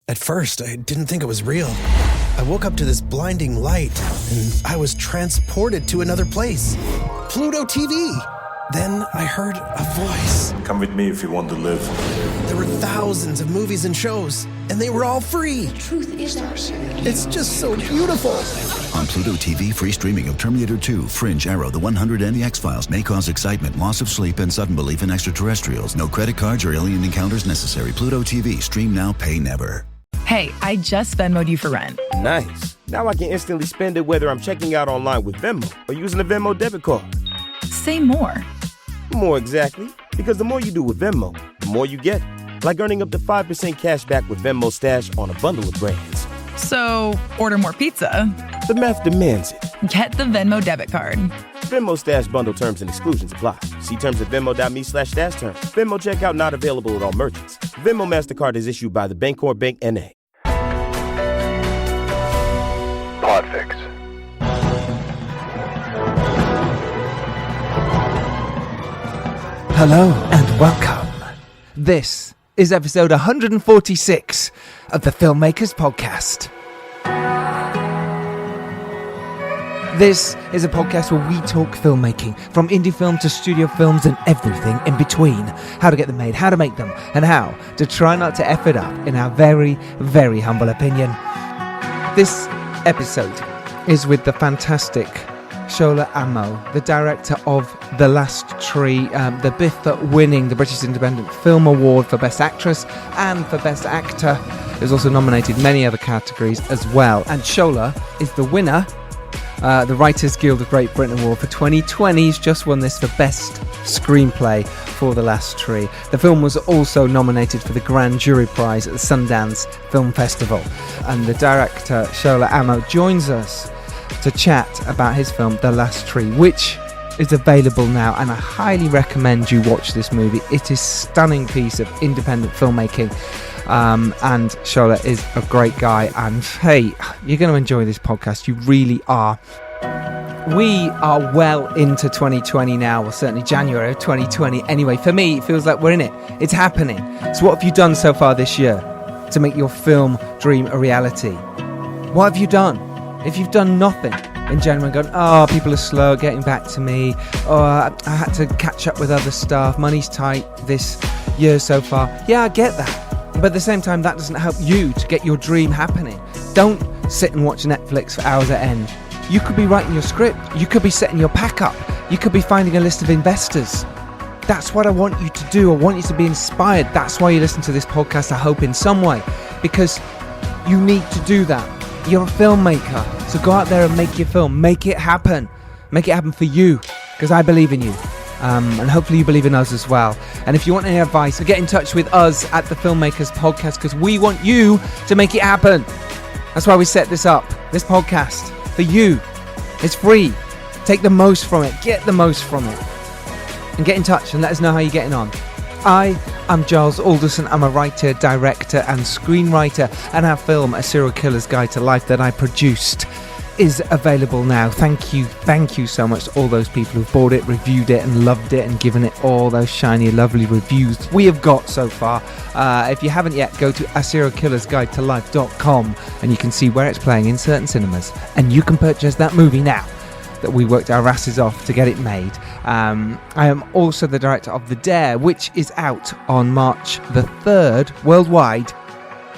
At first, I didn't think it was real. I woke up to this blinding light, and I was transported to another place. Pluto TV! Then I heard a voice. Come with me if you want to live. There were thousands of movies and shows, and they were all free. The truth is our secret. It's just so beautiful. On Pluto TV, free streaming of Terminator 2, Fringe, Arrow, The 100, and The X-Files may cause excitement, loss of sleep, and sudden belief in extraterrestrials. No credit cards or alien encounters necessary. Pluto TV. Stream now, pay never. Hey, I just Venmo'd you for rent. Nice. Now I can instantly spend it whether I'm checking out online with Venmo or using a Venmo debit card. Say more. More exactly. Because the more you do with Venmo, the more you get. Like earning up to 5% cash back with Venmo Stash on a bundle of brands. So, order more pizza. The math demands it. Get the Venmo debit card. Venmo Stash bundle terms and exclusions apply. See terms at venmo.me/stash terms. Venmo checkout not available at all merchants. Venmo MasterCard is issued by the Bancorp Bank N.A. Podfix. Hello and welcome. This is episode 146 of the Filmmakers Podcast. This is a podcast where we talk filmmaking, from indie film to studio films and everything in between. How to get them made, how to make them, and how to try not to F it up, in our very, very humble opinion. This episode is with the fantastic Shola Amoo, the director of The Last Tree, the BIFA winning the British Independent Film Award for Best Actress and for Best Actor. It was also nominated in many other categories as well. And Shola is the winner, the Writers Guild of Great Britain Award for 2020. He's just won this for Best Screenplay for The Last Tree. The film was also nominated for the Grand Jury Prize at the Sundance Film Festival. And the director, Shola Amoo, joins us to chat about his film The Last Tree, which is available now, and I highly recommend you watch this movie. It is a stunning piece of independent filmmaking, and Shola is a great guy, and hey, you're going to enjoy this podcast. You really are. We are well into 2020 now, well, certainly January of 2020. Anyway, for me, it feels like we're in it. It's happening. So what have you done so far this year to make your film dream a reality? What have you done? If you've done nothing in January, gone, oh, people are slow at getting back to me, or I had to catch up with other stuff, money's tight this year so far. Yeah, I get that. But at the same time, that doesn't help you to get your dream happening. Don't sit and watch Netflix for hours at end. You could be writing your script. You could be setting your pack up. You could be finding a list of investors. That's what I want you to do. I want you to be inspired. That's why you listen to this podcast, I hope, in some way, because you need to do that. You're a filmmaker, so go out there and make your film. Make it happen. Make it happen for you, because I believe in you. And hopefully you believe in us as well. And if you want any advice, get in touch with us at the Filmmakers Podcast, because we want you to make it happen. That's why we set this up, this podcast, for you. It's free. Take the most from it. Get the most from it. And get in touch and let us know how you're getting on. I am Giles Alderson. I'm a writer, director and screenwriter, and our film A Serial Killer's Guide to Life that I produced is available now. Thank you so much to all those people who've bought it, reviewed it and loved it and given it all those shiny lovely reviews we have got so far. If you haven't yet, go to aserialkillersguidetolife.com and you can see where it's playing in certain cinemas, and you can purchase that movie now that we worked our asses off to get it made. I am also the director of The Dare, which is out on March the 3rd worldwide,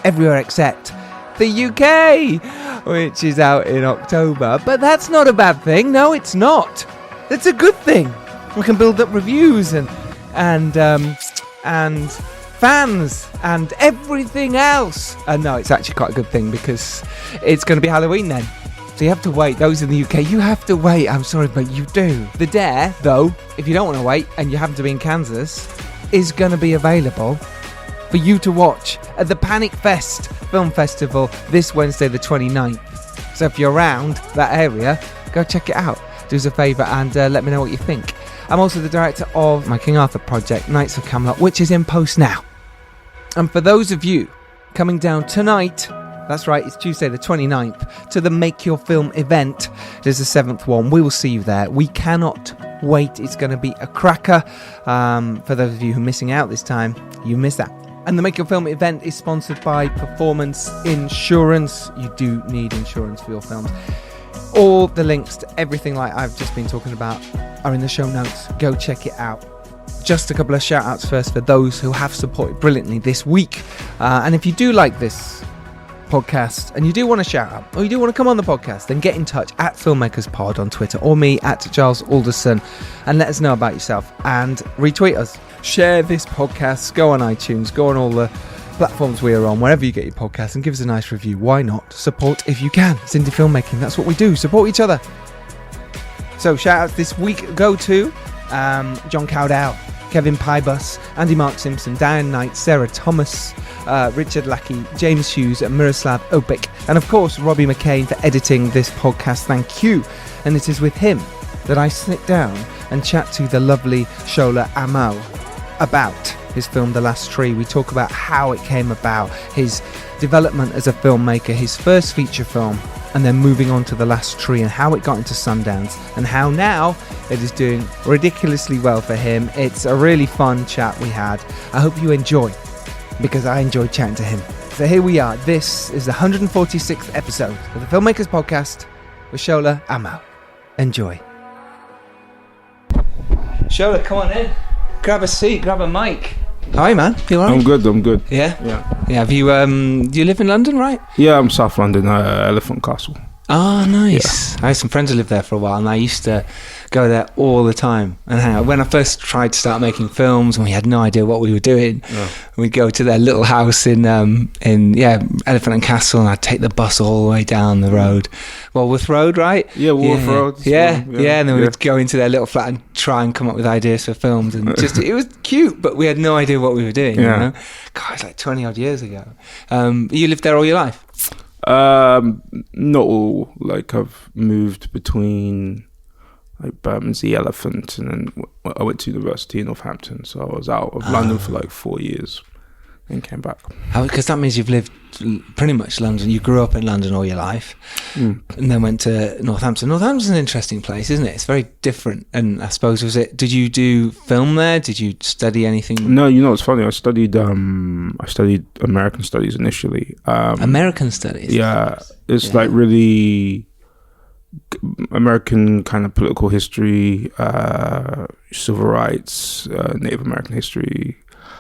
everywhere except the UK, which is out in October. But that's not a bad thing. No, it's not. It's a good thing. We can build up reviews and fans and everything else. No, it's actually quite a good thing, because it's going to be Halloween then. So you have to wait. Those in the UK, you have to wait. I'm sorry, but you do. The Dare, though, if you don't want to wait and you happen to be in Kansas, is going to be available for you to watch at the Panic Fest Film Festival this Wednesday the 29th. So if you're around that area, go check it out. Do us a favour and let me know what you think. I'm also the director of my King Arthur project, Knights of Camelot, which is in post now. And for those of you coming down tonight, that's right, it's Tuesday the 29th, to the Make Your Film event. There's the 7th one. We will see you there. We cannot wait. It's going to be a cracker. For those of you who are missing out this time, you missed out. And the Make Your Film event is sponsored by Performance Insurance. You do need insurance for your films. All the links to everything like I've just been talking about are in the show notes. Go check it out. Just a couple of shout outs first for those who have supported brilliantly this week. And if you do like this podcast and you do want to shout out or you do want to come on the podcast, then get in touch at FilmmakersPod on Twitter or me at Giles Alderson and let us know about yourself and retweet us. Share this podcast, go on iTunes, go on all the platforms we are on, wherever you get your podcasts, and give us a nice review. Why not? Support if you can. It's indie filmmaking. That's what we do. Support each other. So shout outs this week go to John Cowdell, Kevin Pybus, Andy Mark Simpson, Diane Knight, Sarah Thomas, Richard Lackey, James Hughes, and Miroslav Opik, and of course Robbie McKane for editing this podcast. Thank you. And it is with him that I sit down and chat to the lovely Shola Amoo about his film The Last Tree. We talk about how it came about, his development as a filmmaker, his first feature film, and then moving on to The Last Tree and how it got into Sundance and how now it is doing ridiculously well for him. It's a really fun chat we had. I hope you enjoy, because I enjoyed chatting to him. So here we are. This is the 146th episode of the Filmmakers Podcast with Shola Amoo. Enjoy. Shola, come on in. Grab a seat, grab a mic. Hi, man. You alright? I'm good. Yeah? Yeah. Yeah, have you, do you live in London, right? Yeah, I'm South London, Elephant Castle. Oh, nice. Yeah. I had some friends who lived there for a while, and I used to go there all the time and hang out. When I first tried to start making films, and we had no idea what we were doing, we'd go to their little house in Elephant and Castle, and I'd take the bus all the way down the road. Walworth Road, right? Yeah, Walworth Road. Yeah, and then we'd go into their little flat and try and come up with ideas for films, and just it was cute, but we had no idea what we were doing. Yeah. You know? God, it's like 20 odd years ago. You lived there all your life? Not all. Like, I've moved between like Bermondsey, Elephant, and then I went to university in Northampton, so I was out of London for like 4 years and came back. Because that means you've lived pretty much London. You grew up in London all your life, and then went to Northampton. Northampton's an interesting place, isn't it? It's very different. And I suppose, did you do film there? Did you study anything? No, it's funny. I studied American studies initially. American studies? Yeah, it's like really American kind of political history, civil rights, Native American history,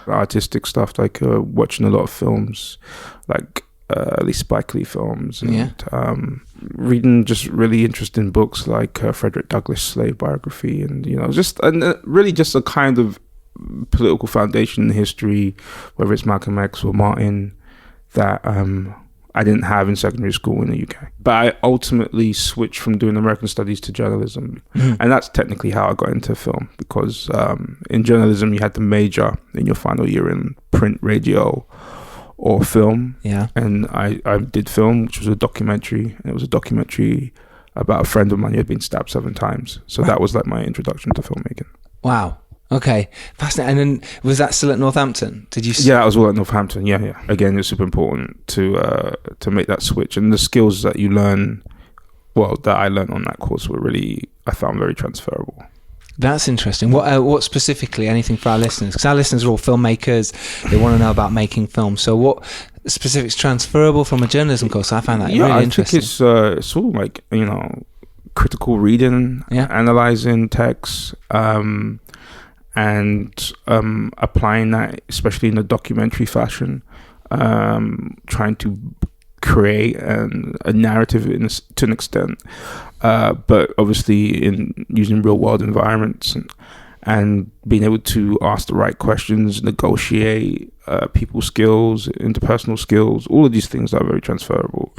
artistic stuff, like watching a lot of films, like at least Spike Lee films, and reading just really interesting books like Frederick Douglass' slave biography, and really just a kind of political foundation in history, whether it's Malcolm X or Martin, that I didn't have in secondary school in the UK. But I ultimately switched from doing American studies to journalism. And that's technically how I got into film, because in journalism, you had to major in your final year in print, radio, or film. Yeah. And I did film, which was a documentary. And it was a documentary about a friend of mine who had been stabbed 7 times. So that was like my introduction to filmmaking. Wow. Okay, fascinating. And then was that still at Northampton? Did you? Yeah, I was all at Northampton. Yeah. Again, it's super important to make that switch, and the skills that you learn, that I learned on that course were really, I found, very transferable. That's interesting. What specifically? Anything for our listeners? Because our listeners are all filmmakers. They want to know about making films. So what specifics transferable from a journalism course? I found that really interesting. I think it's sort of like critical reading, analysing text. And applying that, especially in a documentary fashion, trying to create a narrative to an extent, but obviously in using real world environments and being able to ask the right questions, negotiate, people skills, interpersonal skills, all of these things are very transferable.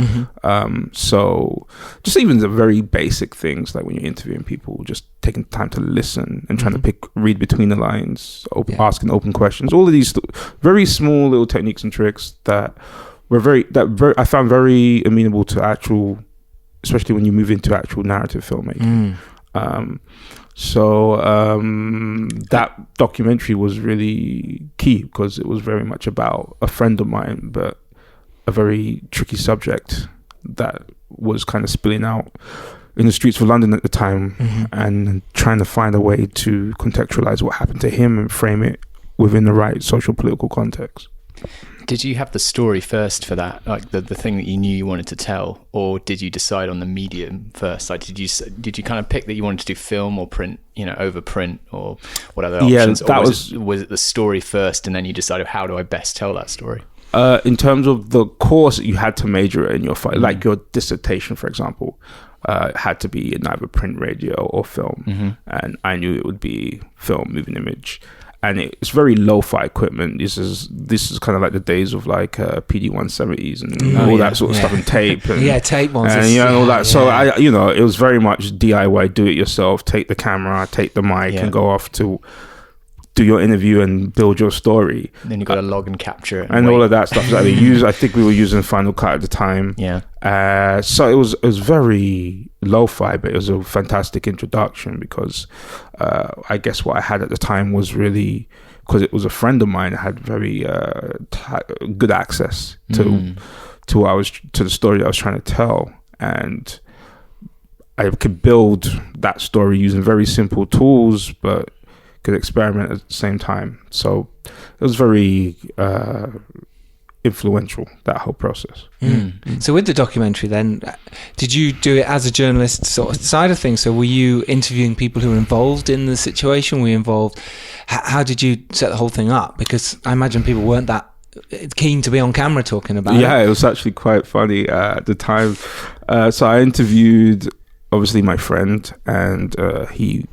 So just even the very basic things, like when you're interviewing people, just taking time to listen and trying to read between the lines, asking open questions, all of these very small little techniques and tricks that I found very amenable to actual, especially when you move into actual narrative filmmaking. So that documentary was really key, because it was very much about a friend of mine, but a very tricky subject that was kind of spilling out in the streets of London at the time, and trying to find a way to contextualize what happened to him and frame it within the right social political context. Did you have the story first for that, like the thing that you knew you wanted to tell, or did you decide on the medium first? Like, did you kind of pick that you wanted to do film or print, over print, or what other options? Yeah, was it the story first, and then you decided, how do I best tell that story? In terms of the course, you had to major in your like your dissertation, for example, had to be in either print, radio, or film, and I knew it would be film, moving image. And it's very lo-fi equipment. This is kind of like the days of like PD 170s and all that sort of stuff, and tape. And, tape ones. And all that. So it was very much DIY, do it yourself. Take the camera, take the mic, and go off to do your interview and build your story. And then you got to log and capture it, and all of that stuff that they use. I think we were using Final Cut at the time. Yeah. So it was very lo-fi, but it was a fantastic introduction because I guess what I had at the time was really, because it was a friend of mine, I had very good access to the story I was trying to tell, and I could build that story using very simple tools, but could experiment at the same time. So it was very influential, that whole process. So with the documentary then, did you do it as a journalist sort of side of things? So were you interviewing people who were involved in the situation? Were you involved? How did you set the whole thing up? Because I imagine people weren't that keen to be on camera talking about it. Yeah, it was actually quite funny at the time. So I interviewed obviously my friend, and he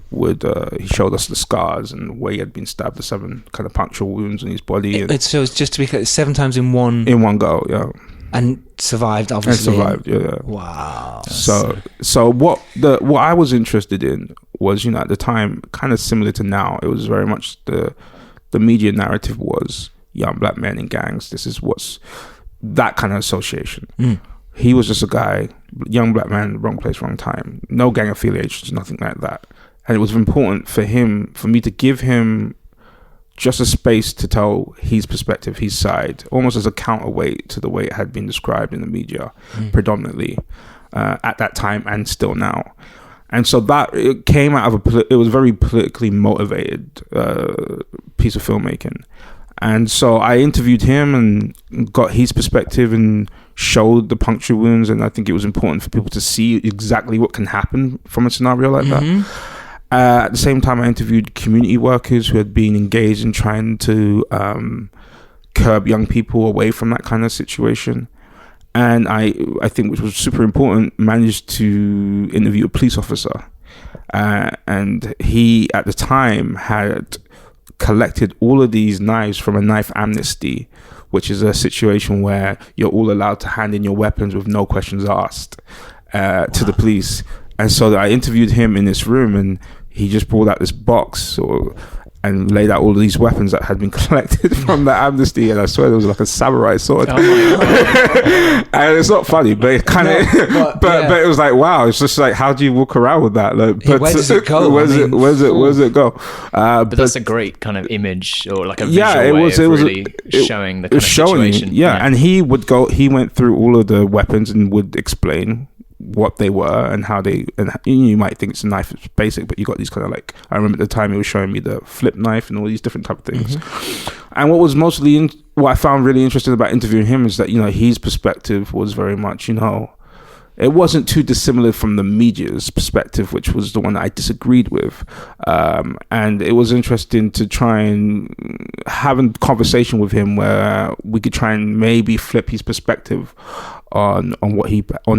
showed us the scars and where he had been stabbed, the 7 kind of puncture wounds in his body. So it's just to be clear, 7 times in one go, yeah. And survived, obviously. And survived, yeah. Wow. So what I was interested in was, at the time, kind of similar to now, it was very much the media narrative was young black men in gangs. This is what's that kind of association. He was just a guy, young black man, wrong place, wrong time. No gang affiliations, nothing like that. And it was important for me to give him just a space to tell his perspective, his side, almost as a counterweight to the way it had been described in the media, predominantly at that time and still now. And so that it came out of it was a very politically motivated piece of filmmaking. And so I interviewed him and got his perspective and showed the puncture wounds. And I think it was important for people to see exactly what can happen from a scenario like that. At the same time, I interviewed community workers who had been engaged in trying to curb young people away from that kind of situation. And I think, which was super important, managed to interview a police officer. And he, at the time, had collected all of these knives from a knife amnesty, which is a situation where you're all allowed to hand in your weapons with no questions asked to the police. And so I interviewed him in this room, and he just brought out this box and laid out all of these weapons that had been collected from the amnesty, and I swear there was like a samurai sword. And it's not funny, but it kind of but it was like, wow, it's just like, how do you walk around with that? Like, but where does it go? Where does it go? But that's a great kind of image, or like a visual way of really showing the kind of situation. And he went through all of the weapons and would explain what they were and how they, and you might think it's a knife, it's basic, but you got these kind of like, I remember at the time he was showing me the flip knife and all these different type of things. And what was mostly what I found really interesting about interviewing him is that, his perspective was very much, it wasn't too dissimilar from the media's perspective, which was the one that I disagreed with. And it was interesting to try and have a conversation with him where we could try and maybe flip his perspective on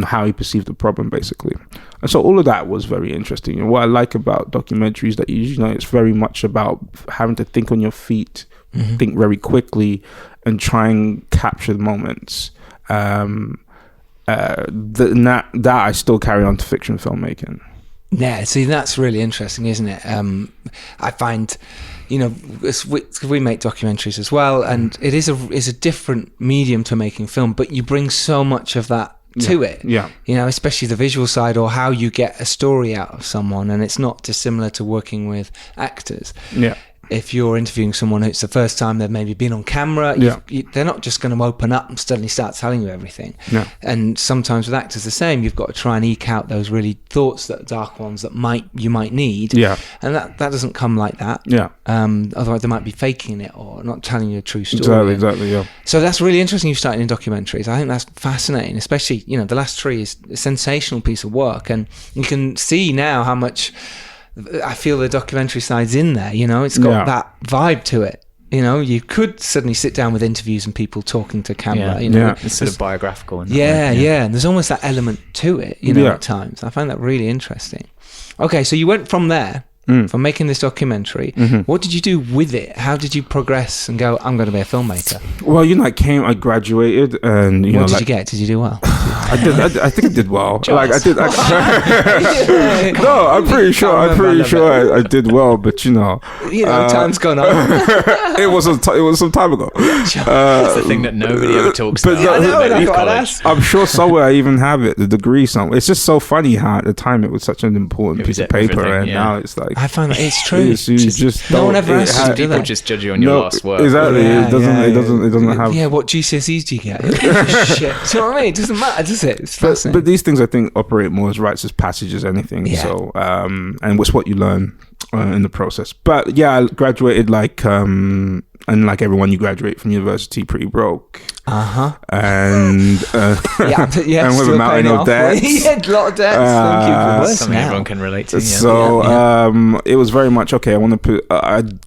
how he perceived the problem, basically. And so all of that was very interesting. And what I like about documentaries that it's very much about having to think on your feet, think very quickly, and try and capture the moments. That I still carry on to fiction filmmaking. Yeah, see, that's really interesting, isn't it? I find, we make documentaries as well, and it is a different medium to making film, but you bring so much of that to it. Yeah. Especially the visual side, or how you get a story out of someone, and it's not dissimilar to working with actors. Yeah. if you're interviewing someone who's the first time they've maybe been on camera, they're not just going to open up and suddenly start telling you everything. Yeah. And sometimes with actors the same, you've got to try and eke out those really thoughts, that dark ones that you might need. Yeah. And that doesn't come like that. Yeah. Otherwise they might be faking it or not telling you a true story. Exactly, yeah. So that's really interesting, you started in documentaries. I think that's fascinating, especially, the last 3 is a sensational piece of work, and you can see now how much I feel the documentary side's in there. It's got that vibe to it. You could suddenly sit down with interviews and people talking to camera. It's sort of biographical. And there's almost that element to it. At times I find that really interesting. Okay, so you went from there. From making this documentary, what did you do with it? How did you progress and go, I'm going to be a filmmaker? Well, I graduated, and what did you get? Did you do well? I did. I think I did well. Like I did. No, I'm pretty sure. I did well, but time's gone on. It was some time ago. It's the thing that nobody ever talks about. I'm sure somewhere I even have it, the degree somewhere. It's just so funny how at the time it was such an important piece of paper, and now it's like, I find that it's true. No one ever asks you to do people that. just judge you on your last work. Exactly. It doesn't have. Yeah, what GCSEs do you get? Shit. Do you know what I mean? It doesn't matter, does it? It's fascinating. But these things, I think, operate more as rites of passage as anything. Yeah. So, and it's what you learn in the process. But yeah, I graduated and like everyone, you graduate from university pretty broke. And and with a mountain of debt. A lot of debts. Something everyone can relate to. So it was very much okay. I'd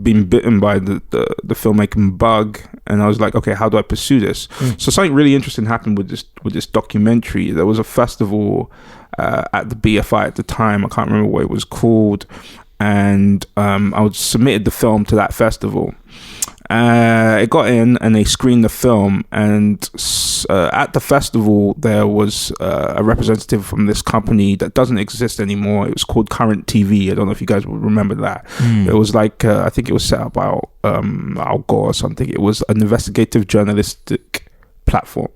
been bitten by the filmmaking bug, and I was like, okay, how do I pursue this? So something really interesting happened with this documentary. There was a festival at the BIFA at the time. I can't remember what it was called, and I submitted the film to that festival. It got in, and they screened the film, and at the festival there was a representative from this company that doesn't exist anymore. It was called Current TV. I don't know if you guys will remember that. It was like I think it was set up by Al Gore or something. It was an investigative journalistic platform,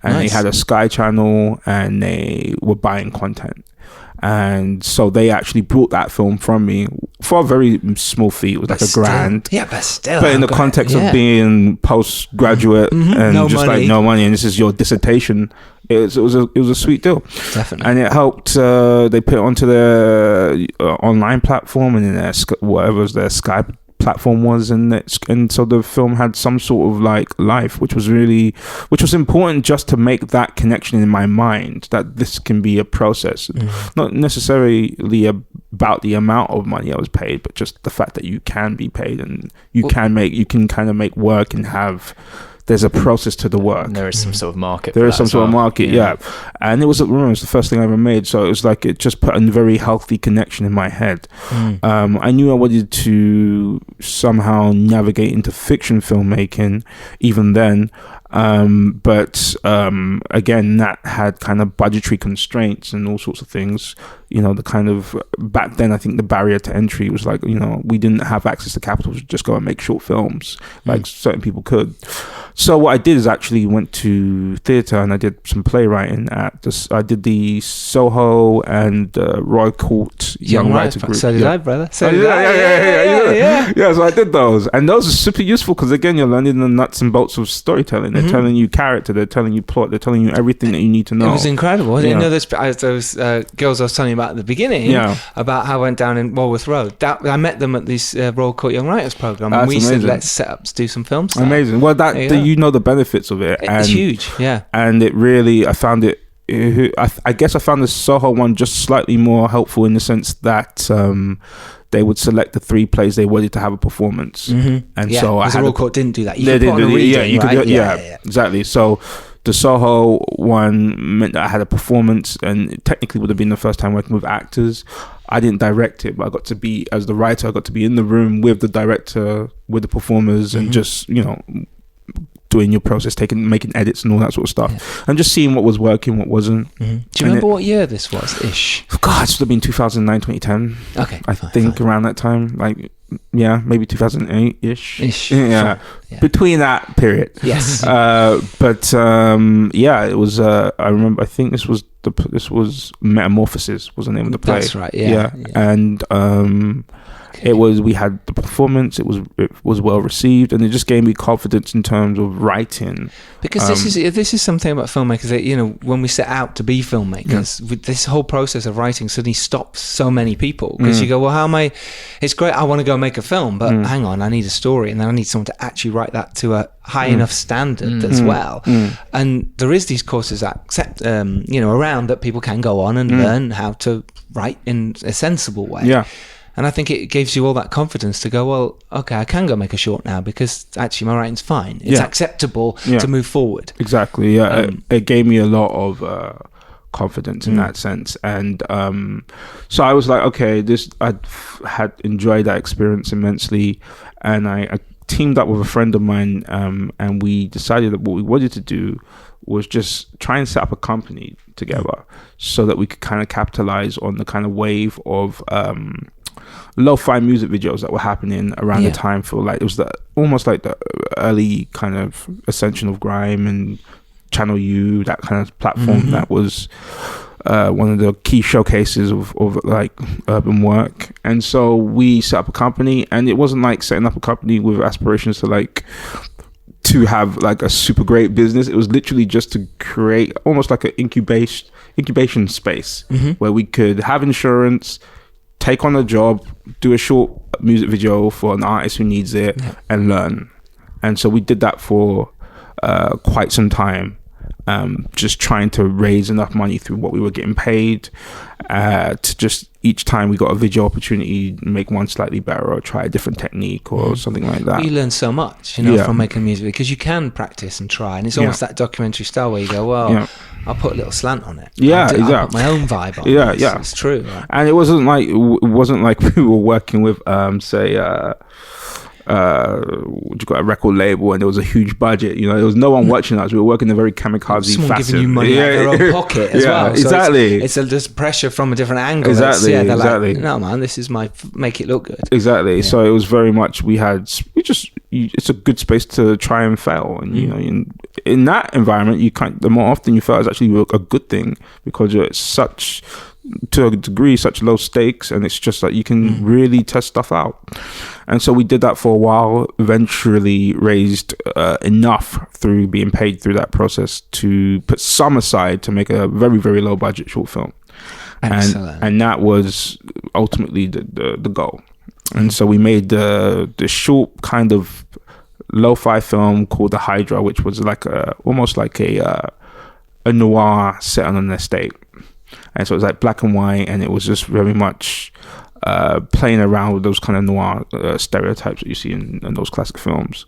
and they had a Sky channel, and they were buying content. And so they actually brought that film from me for a very small fee. It was like $1,000. Yeah, but still. But in the context of being postgraduate and no just money. like no money, and this is your dissertation, it was a sweet deal. Definitely. And it helped. They put it onto their online platform, and then their whatever their Skype platform was, and so the film had some sort of like life, which was important, just to make that connection in my mind that this can be a process, not necessarily about the amount of money I was paid, but just the fact that you can be paid, and you can kind of make work and there's a process to the work. And there is some sort of market. There is some sort of market, yeah. And it was the first thing I ever made, so it was like it just put a very healthy connection in my head. I knew I wanted to somehow navigate into fiction filmmaking, even then. But again, that had kind of budgetary constraints and all sorts of things. The kind of back then, I think the barrier to entry was like, we didn't have access to capital to just go and make short films like certain people could. So what I did is actually went to theatre, and I did some playwriting I did the Soho and Royal Court Young Writer Group. So did I, brother. So did I. Yeah, so I did those, and those are super useful because again, you're learning the nuts and bolts of storytelling. They're telling you character, they're telling you plot, they're telling you everything that you need to know. It was incredible. I didn't know those girls I was telling you about at the beginning, about how I went down in Walworth Road. I met them at this Royal Court Young Writers program, and we said, let's set up to do some film stuff. Amazing. Well, the benefits of it. It's huge, yeah. And it really, I found it, I guess I found the Soho one just slightly more helpful in the sense that they would select the 3 plays they wanted to have a performance. And so I had Royal Court didn't do that. You could put on a reading, right? Exactly. So the Soho one meant that I had a performance, and it technically would have been the first time working with actors. I didn't direct it, but I got to be, as the writer, I got to be in the room with the director, with the performers, and just, doing your process, making edits and all that sort of stuff, and just seeing what was working, what wasn't. Do you remember what year this was ish? God, it should have been 2009, 2010. Okay, I think around that time, like maybe 2008 ish. Yeah, sure. Between that period. Yes. But it was. I remember. I think this was Metamorphosis was the name of the play. That's right. Yeah. And We had the performance. It was well received, and it just gave me confidence in terms of writing. Because this is something about filmmakers that, you know, when we set out to be filmmakers, with this whole process of writing suddenly stops so many people, because you go, well, how am I? It's great, I want to go make a film, but hang on, I need a story, and then I need someone to actually write that to a high enough standard as well. And there is these courses around that people can go on and learn how to write in a sensible way. Yeah. And I think it gives you all that confidence to go, well, okay, I can go make a short now because actually my writing's fine. It's acceptable to move forward. Exactly. Yeah. It gave me a lot of confidence in that sense. And so I was like, okay, I had enjoyed that experience immensely. And I teamed up with a friend of mine, and we decided that what we wanted to do was just try and set up a company together so that we could kind of capitalize on the kind of wave of lo-fi music videos that were happening around the time. For like, it was almost like the early kind of ascension of grime and Channel U, that kind of platform that was one of the key showcases of like urban work. And so we set up a company, and it wasn't like setting up a company with aspirations to have like a super great business. It was literally just to create almost like an incubation space where we could have insurance, take on a job, do a short music video for an artist who needs it, and learn. And so we did that for quite some time, just trying to raise enough money through what we were getting paid to just each time we got a video opportunity, make one slightly better or try a different technique or something like that. You learn so much, from making music, because you can practice and try, and it's almost that documentary style where you go, well, I'll put a little slant on it. I'll put my own vibe on it. It's true. Right? And it wasn't like we were working with you got a record label and there was a huge budget. There was no one watching us. We were working in a very kamikaze someone fashion. Giving you money out of their own pocket as well. So exactly. It's just pressure from a different angle. Exactly. Like, no man, this is make it look good. Exactly. So it was very much it's a good space to try and fail, and in that environment, the more often you fail is actually a good thing, because it's to a degree such low stakes, and it's just like you can really test stuff out. And so we did that for a while, eventually raised enough through being paid through that process to put some aside to make a very, very low budget short film. Excellent. And that was ultimately the goal. And so we made the short kind of lo-fi film called The Hydra, which was like almost like a noir set on an estate. And so it was like black and white, and it was just very much playing around with those kind of noir stereotypes that you see in those classic films.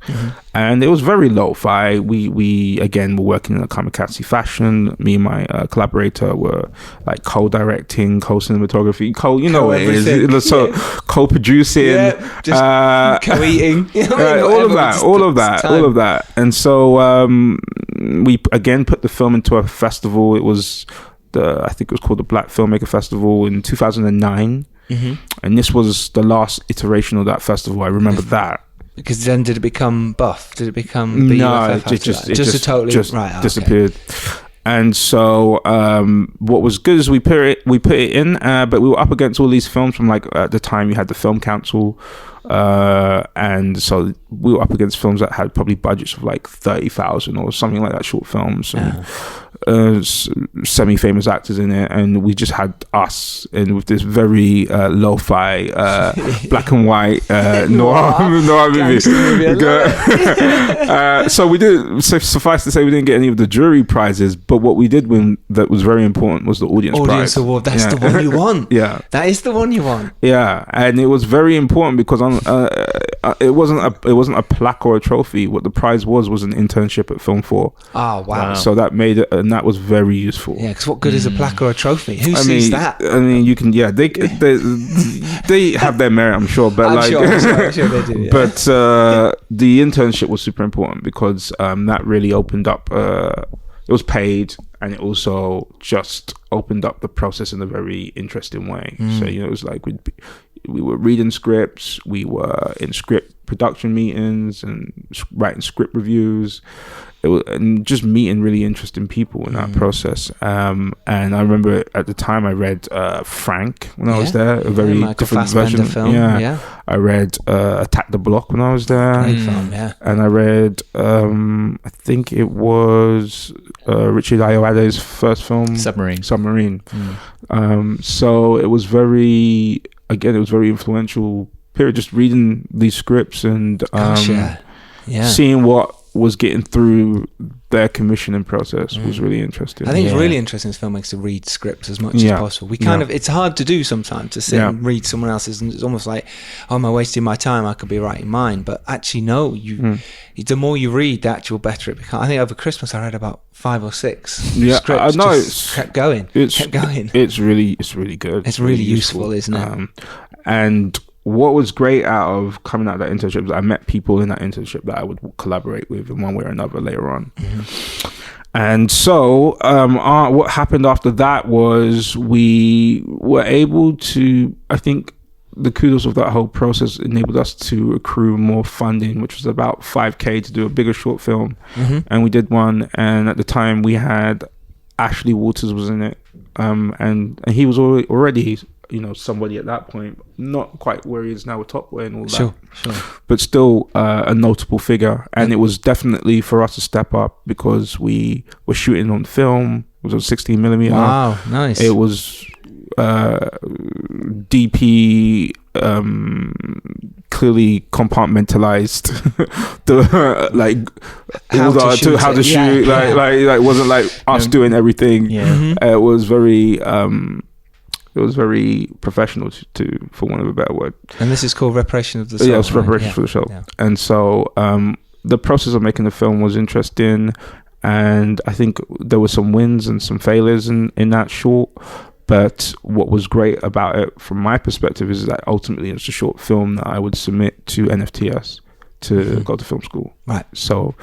And it was very lo-fi. We again were working in a kamikaze fashion. Me and my collaborator were like co-directing, co-cinematography, co-producing, just co-eating, all of that. And so we again put the film into a festival. It was I think it was called the Black Filmmaker Festival in 2009. And this was the last iteration of that festival. I remember that. Because then did it become BUFF? Did it become BIFA? No, it just disappeared. Okay. And so what was good is we put it in, but we were up against all these films from, like, at the time you had the Film Council, and so we were up against films that had probably budgets of like 30,000 or something like that, short films, and semi-famous actors in it, and we just had us, and with this very lo-fi black and white noir movie. So we did. So suffice to say, we didn't get any of the jury prizes, but what we did win that was very important was the audience prize. Award. That's the one you want. Yeah, that is the one you want. Yeah, and it was very important because it wasn't a plaque or a trophy. What the prize was an internship at Film 4. Oh wow! So that made it, and that was very useful. Yeah, because what good is a plaque or a trophy? Who sees that? I mean, you can. Yeah, they have their merit, I'm sure. But I'm sure they do. Yeah. But the internship was super important because that really opened up. It was paid, and it also just opened up the process in a very interesting way. So it was like we were reading scripts, we were in script production meetings and writing script reviews. and just meeting really interesting people in that process. And I remember at the time I read Frank when I was there, a very different version. Film. Yeah. I read Attack the Block when I was there. Great film, yeah. And I read, I think it was Richard Ayoade's first film, Submarine. So it was very influential period, just reading these scripts and seeing what was getting through their commissioning process was really interesting. I think it's really interesting as filmmakers to read scripts as much as possible. We kind of, it's hard to do sometimes to sit and read someone else's, and it's almost like, oh, am I wasting my time? I could be writing mine. But actually, no, the more you read, the actual better it becomes. I think over Christmas I read about 5 or 6 scripts. I know, just kept going. It's really good. It's really useful, isn't it? And what was great out of coming out of that internship is I met people in that internship that I would collaborate with in one way or another later on. And so what happened after that was we were able to, I think the kudos of that whole process enabled us to accrue more funding, which was about $5,000 to do a bigger short film. And we did one, and at the time we had Ashley Waters was in it, and he was already somebody at that point, not quite where he is now with Top Boy and all that. Sure. But still a notable figure. And it was definitely for us to step up because we were shooting on film. It was on 16mm. Wow, nice. It was DP clearly compartmentalized how to shoot. Like wasn't like us doing everything. It was very professional, for want of a better word. And this is called Reparation of the Soul. Yeah, it's Reparation for the Soul. Yeah. And so the process of making the film was interesting, and I think there were some wins and some failures in that short. But what was great about it, from my perspective, is that ultimately it's a short film that I would submit to NFTS to go to film school. Right. So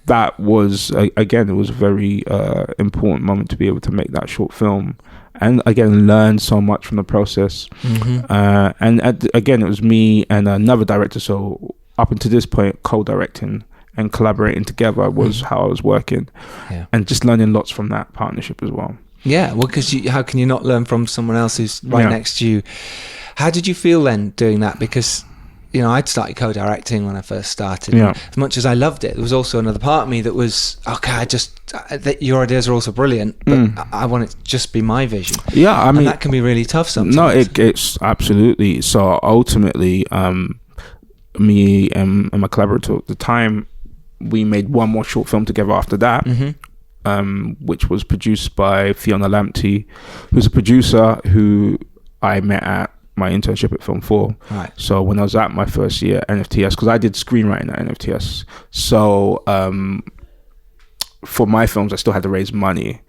that was, again, it was a very important moment to be able to make that short film. And again, learn so much from the process. Again, it was me and another director. So up until this point, co-directing and collaborating together was how I was working. And just learning lots from that partnership as well. Yeah, well, because how can you not learn from someone else who's right next to you? How did you feel then doing that? Because I'd started co-directing when I first started. As much as I loved it, there was also another part of me that was, okay, your ideas are also brilliant, but I want it to just be my vision. Yeah, I mean, and that can be really tough sometimes. No, it's absolutely. So ultimately, me and my collaborator at the time, we made one more short film together after that. Which was produced by Fiona Lamptey, who's a producer who I met at my internship at Film 4. Right. So when I was at my first year at NFTS, because I did screenwriting at NFTS, so for my films I still had to raise money,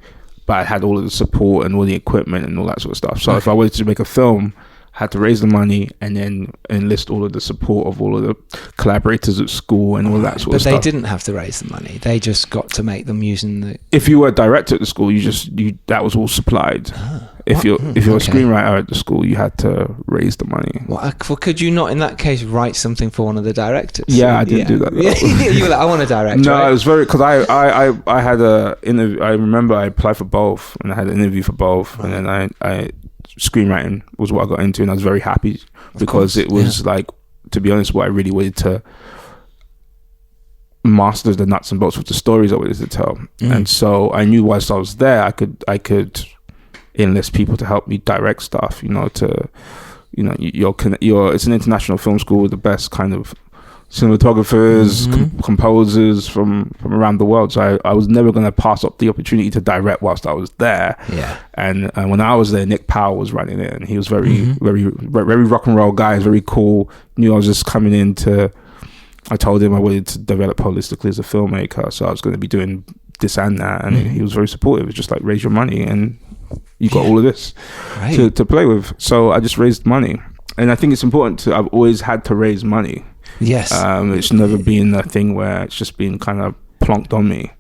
but I had all of the support and all the equipment and all that sort of stuff. So if I wanted to make a film, I had to raise the money and then enlist all of the support of all of the collaborators at school and all that sort of stuff. But they didn't have to raise the money. They just got to make them using the... If you were a director at the school, that was all supplied. If you're a screenwriter at the school, you had to raise the money. Well, could you not, in that case, write something for one of the directors? Yeah, I didn't do that. You were like, I want to direct. No, right? it was very, because I had a interview. I remember I applied for both, and I had an interview for both, and then I screenwriting was what I got into, and I was very happy because it was like, to be honest, what I really wanted to master the nuts and bolts of the stories I wanted to tell. And so I knew whilst I was there, I could enlist people to help me direct stuff. It's an international film school with the best kind of cinematographers, composers from around the world. So I was never going to pass up the opportunity to direct whilst I was there. Yeah. And when I was there, Nick Powell was running it, and he was very rock and roll guy. Very cool. Knew I was just coming in I told him I wanted to develop holistically as a filmmaker, so I was going to be doing this and that, and he was very supportive. It was just like, raise your money and you got all of this to play with. So I just raised money, and I think it's important I've always had to raise money. Yes. It's never been a thing where it's just been kind of plonked on me.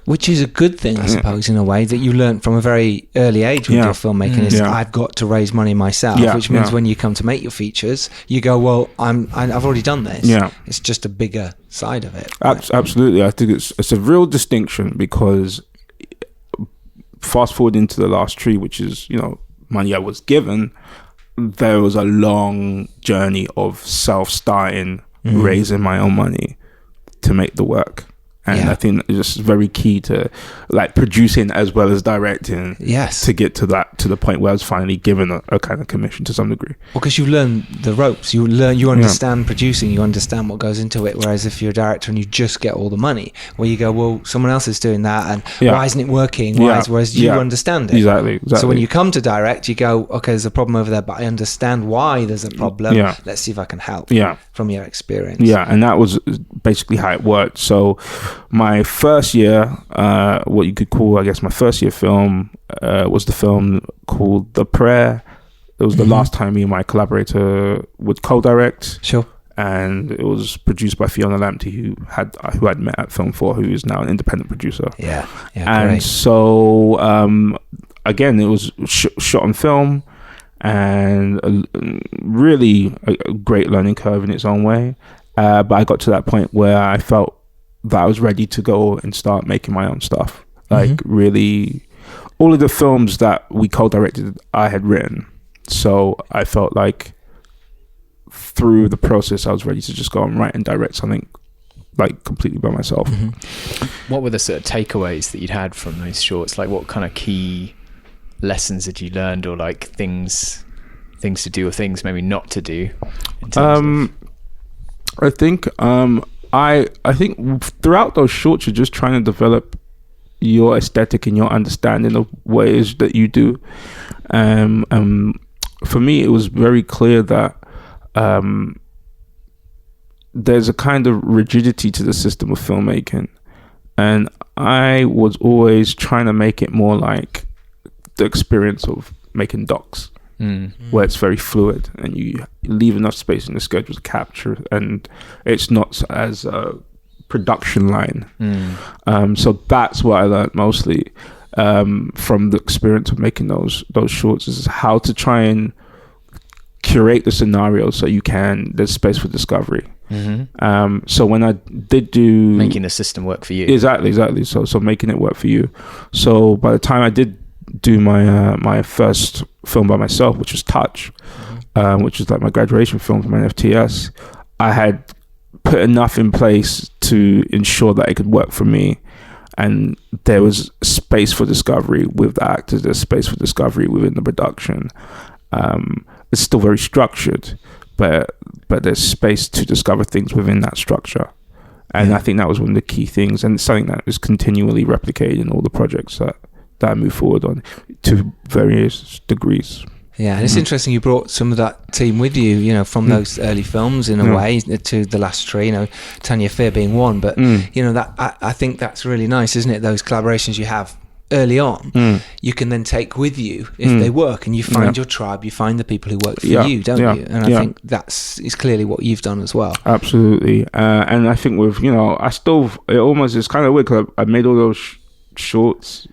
Which is a good thing, I suppose, in a way, that you learn from a very early age with your filmmaking is I've got to raise money myself, which means when you come to make your features, you go, well, I've already done this. Yeah. It's just a bigger side of it. Right? Absolutely. I think it's a real distinction, because fast forward into the last tree, which is, money I was given, there was a long journey of self-starting, raising my own money to make the work. And I think it's just very key to like producing as well as directing. Yes. To get to the point where I was finally given a kind of commission to some degree. Well, because you learn the ropes, you understand producing, you understand what goes into it. Whereas if you're a director and you just get all the money, where you go, well, someone else is doing that, and why isn't it working? Whereas you understand it. Exactly. So when you come to direct, you go, okay, there's a problem over there, but I understand why there's a problem. Yeah. Let's see if I can help. Yeah. From your experience. Yeah, and that was basically how it worked. So my first year, what you could call, I guess, my first year film was the film called The Prayer. It was the last time me and my collaborator would co-direct. Sure. And it was produced by Fiona Lamptey, who I'd met at Film 4, who is now an independent producer. Yeah. And great. So, again, it was shot on film, and really a great learning curve in its own way. But I got to that point where I felt that I was ready to go and start making my own stuff. Like really, all of the films that we co-directed, I had written. So I felt like through the process, I was ready to just go and write and direct something like completely by myself. What were the sort of takeaways that you'd had from those shorts? Like, what kind of key lessons had you learned, or like things to do or things maybe not to do? I think I think throughout those shorts, you're just trying to develop your aesthetic and your understanding of what it is that you do. For me, it was very clear that there's a kind of rigidity to the system of filmmaking, and I was always trying to make it more like the experience of making docs. Where it's very fluid and you leave enough space in the schedule to capture, and it's not as a production line. So that's what I learned mostly from the experience of making those shorts, is how to try and curate the scenario so there's space for discovery. So when I did do making the system work for you, exactly. So making it work for you. So by the time I did do my first film by myself, which was Touch, which was like my graduation film from NTFS, I had put enough in place to ensure that it could work for me, and there was space for discovery with the actors, there's space for discovery within the production. It's still very structured, but there's space to discover things within that structure, and I think that was one of the key things, and it's something that is continually replicated in all the projects that I move forward on to various degrees. Yeah, and it's interesting you brought some of that team with you, from those early films in a way to The Last Tree, Tanya Fear being one, but that I think that's really nice, isn't it? Those collaborations you have early on, you can then take with you if they work, and you find your tribe, you find the people who work for you, don't you? And I think is clearly what you've done as well. Absolutely. And I think with, it's kind of weird because I made all those shorts,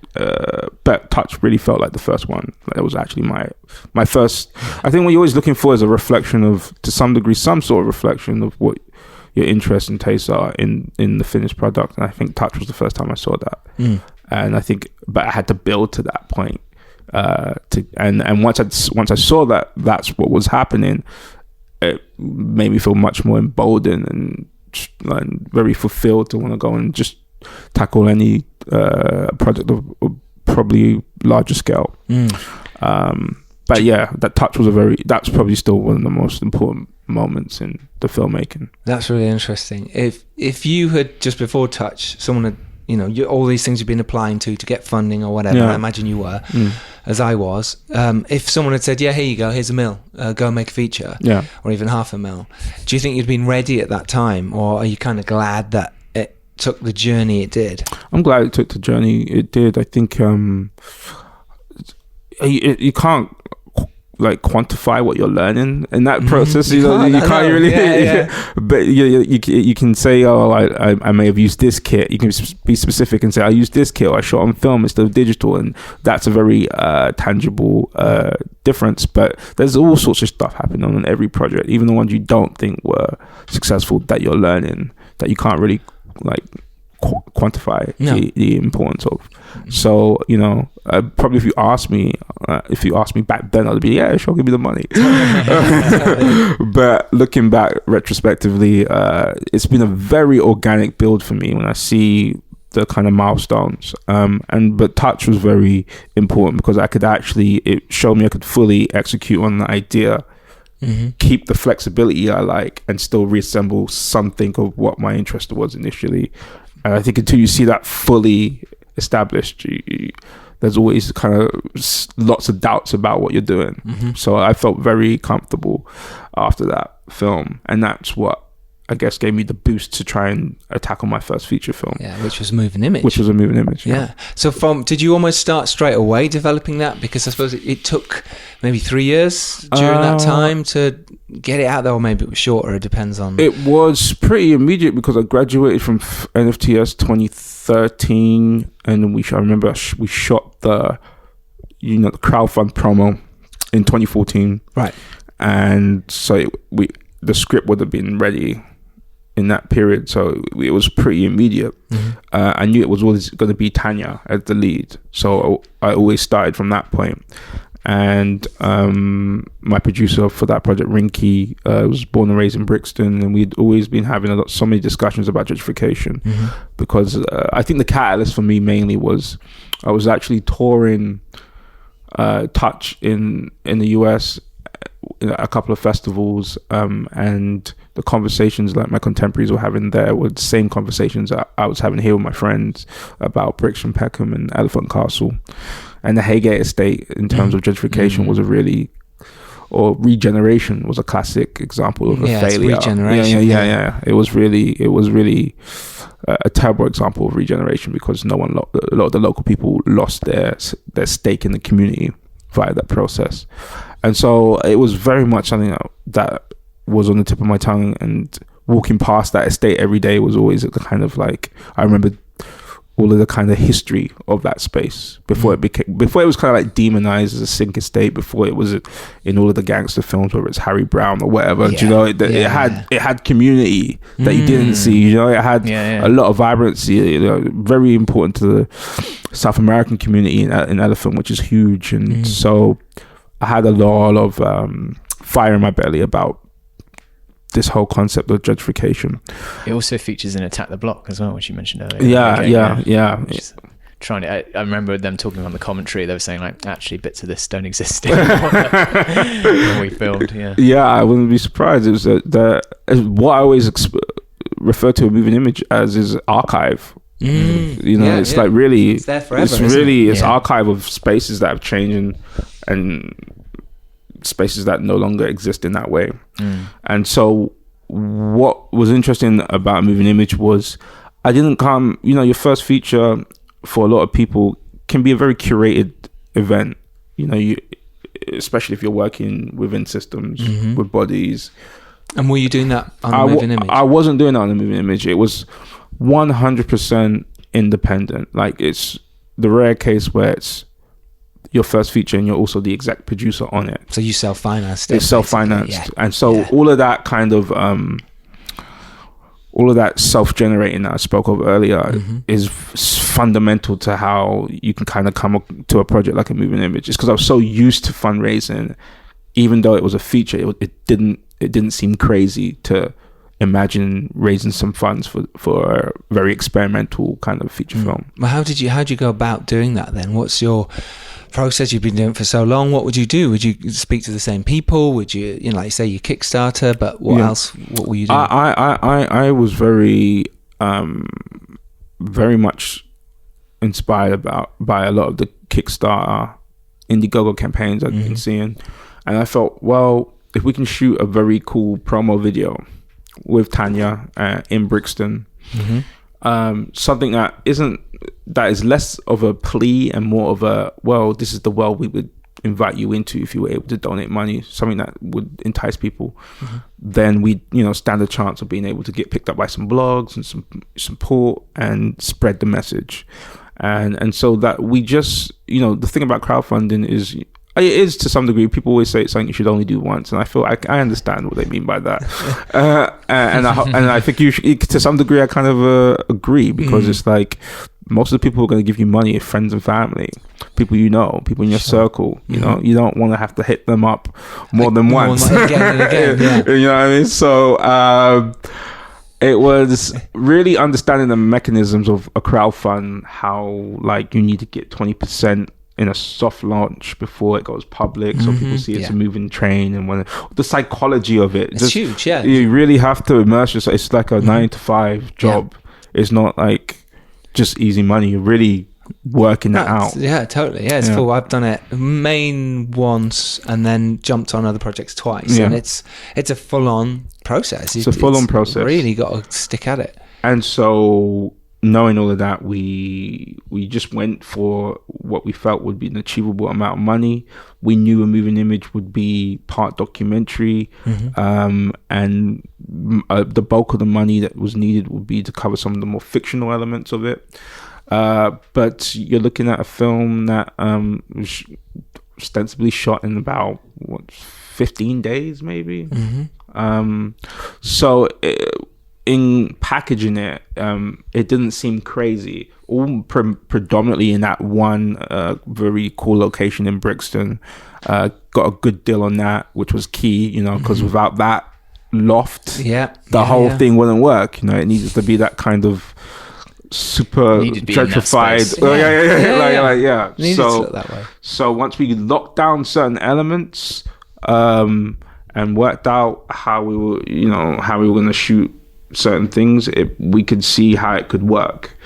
but Touch really felt like the first one. It was actually my first. I think what you're always looking for is a reflection of, to some degree, some sort of reflection of what your interests and tastes are in the finished product. And I think Touch was the first time I saw that. And I think, but I had to build to that point. And once I saw that that's what was happening, it made me feel much more emboldened and very fulfilled to want to go and just tackle any project of probably larger scale. But yeah, that Touch was that's probably still one of the most important moments in the filmmaking. That's really interesting. If you had, just before Touch, someone had, all these things you've been applying to get funding or whatever, I imagine you were, as I was, if someone had said, here you go, here's $1 million, go and make a feature, or even $500,000, do you think you'd been ready at that time, or are you kind of glad that it took the journey it did? I'm glad it took the journey it did. I think you can't like quantify what you're learning in that process. You can't really. But you can say, oh, I may have used this kit. You can be specific and say, I used this kit, or I shot on film instead of digital, and that's a very tangible difference. But there's all sorts of stuff happening on every project, even the ones you don't think were successful, that you're learning that you can't really like quantify the importance of. So probably if you ask me back then, I'd be, yeah, sure, give me the money. But looking back retrospectively, it's been a very organic build for me when I see the kind of milestones. But touch was very important because it showed me I could fully execute on the idea, keep the flexibility I like, and still reassemble something of what my interest was initially. And I think until you see that fully established, there's always kind of lots of doubts about what you're doing. So I felt very comfortable after that film, and that's what I guess gave me the boost to try and tackle my first feature film. Yeah, which was Moving Image. Which was a Moving Image. Yeah. So did you almost start straight away developing that? Because I suppose it took maybe 3 years during that time to get it out there, or maybe it was shorter. It depends on. It was pretty immediate because I graduated from NFTS 2013, and I remember we shot the crowdfund promo in 2014. Right. And so the script would have been ready in that period, so it was pretty immediate. I knew it was always going to be Tanya as the lead, so I always started from that point. And my producer for that project, Rinky, was born and raised in Brixton, and we'd always been having so many discussions about gentrification, because I think the catalyst for me mainly was I was actually touring Touch in the US, a couple of festivals, and the conversations like my contemporaries were having there were the same conversations I was having here with my friends about Brixton, Peckham and Elephant Castle. And the Haygate estate in terms of gentrification was regeneration was a classic example of a failure. Regeneration. Yeah. It was really a terrible example of regeneration, because a lot of the local people lost their stake in the community via that process. And so it was very much something that was on the tip of my tongue, and walking past that estate every day was always the kind of like, I remember all of the kind of history of that space before it was kind of like demonized as a sink estate, before it was in all of the gangster films, whether it's Harry Brown or whatever. It had community that you didn't see. It had a lot of vibrancy. Very important to the South American community in Elephant, which is huge. And so I had a lot of fire in my belly about this whole concept of gentrification. It also features in Attack the Block as well, which you mentioned earlier. Yeah. I remember them talking on the commentary. They were saying like, actually, bits of this don't exist anymore when we filmed. Yeah, I wouldn't be surprised. It was what I always refer to a moving image as is archive. It's like really, it's there forever. It's archive of spaces that have changed and spaces that no longer exist in that way. And so what was interesting about Moving Image was I didn't come, your first feature for a lot of people can be a very curated event, especially if you're working within systems with bodies. And were you doing that on the Moving Image? I wasn't doing that on the Moving Image. It was 100% independent. Like, it's the rare case where it's your first feature and you're also the exec producer on it. So you self-financed it. It's self-financed. And so all of that kind of all of that self-generating that I spoke of earlier is fundamental to how you can kind of come up to a project like a Moving Image. It's because I was so used to fundraising, even though it was a feature, it didn't seem crazy to imagine raising some funds for a very experimental kind of feature film. Well, how'd you go about doing that then? What's your process? You've been doing it for so long. What would you do? Would you speak to the same people? Would you, like you say, your Kickstarter, but what else? What were you doing? I was very much inspired by a lot of the Kickstarter Indiegogo campaigns I've been seeing, and I felt, well, if we can shoot a very cool promo video with Tanya in Brixton, something that is less of a plea and more of a, well, this is the world we would invite you into if you were able to donate money, something that would entice people, then we, stand a chance of being able to get picked up by some blogs and some support and spread the message. And so that we just, the thing about crowdfunding is, it is to some degree, people always say it's something you should only do once, and I feel I understand what they mean by that. And I think you should, to some degree, I kind of agree, because it's like most of the people who are going to give you money are friends and family, people people in your circle. You don't want to have to hit them up more than once. Again and again, yeah. You know what I mean? So it was really understanding the mechanisms of a crowdfund, how like you need to get 20% in a soft launch before it goes public, so people see it's a moving train, and when the psychology of it, it's huge. Yeah, you really have to immerse yourself. It's like a 9-to-5 job. It's not like just easy money. You're really working that out. Yeah, totally. Yeah, it's full. I've done it main once and then jumped on other projects twice, and it's a full-on process. It's a full-on process. Really got to stick at it. And so, knowing all of that, we just went for what we felt would be an achievable amount of money. We knew a moving image would be part documentary, and the bulk of the money that was needed would be to cover some of the more fictional elements of it. But you're looking at a film that was ostensibly shot in about 15 days, maybe. So in packaging it, it didn't seem crazy. All predominantly in that one very cool location in Brixton. Got a good deal on that, which was key, because without that loft, the whole thing wouldn't work. It needed to be that kind of super gentrified. Needed to look that way. So once we locked down certain elements, and worked out how we were going to shoot certain things, we could see how it could work,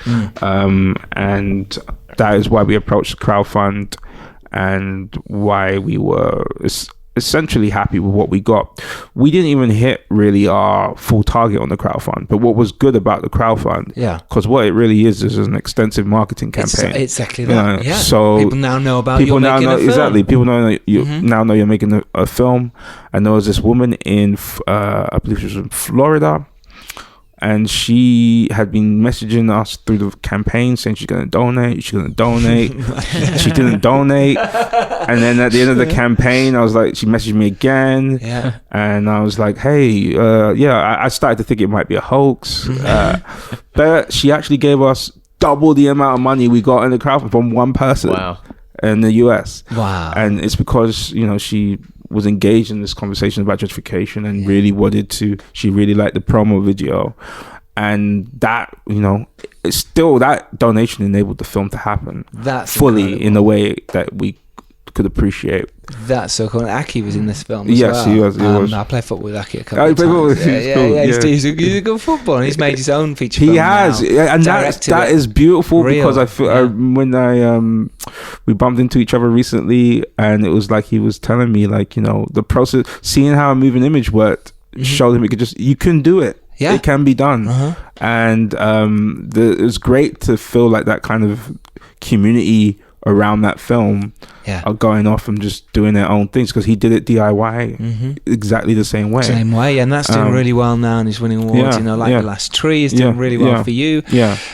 and that is why we approached the crowdfund, and why we were essentially happy with what we got. We didn't even hit really our full target on the crowdfund, but what was good about the crowdfund, because what it really is an extensive marketing campaign. It's exactly that. So people now know about people you're now making know a film. exactly. People know that you now know you're making a film. And there was this woman in I believe she was in Florida, and she had been messaging us through the campaign saying she's going to donate. She didn't donate. And then at the end of the campaign, I was like, she messaged me again. And I was like, hey, I started to think it might be a hoax. But she actually gave us double the amount of money we got in the crowdfund from one person in the US. Wow. And it's because, she was engaged in this conversation about gentrification and really she really liked the promo video, and that it's still, that donation enabled the film to happen fully incredible. In a way that we could appreciate. That's so cool. Aki was in this film as yes, well. He was. I play football with Aki a couple of times. He's a good footballer. He's made his own feature film. He has, and that is beautiful. Real. Because I feel when we bumped into each other recently, and it was like he was telling me, like, the process, seeing how a moving image worked, showed him you can do it. Yeah, it can be done. And it was great to feel like that kind of community around that film are going off and just doing their own things, because he did it DIY exactly the same way. And that's doing really well now, and he's winning awards. The Last Tree is doing really well for you.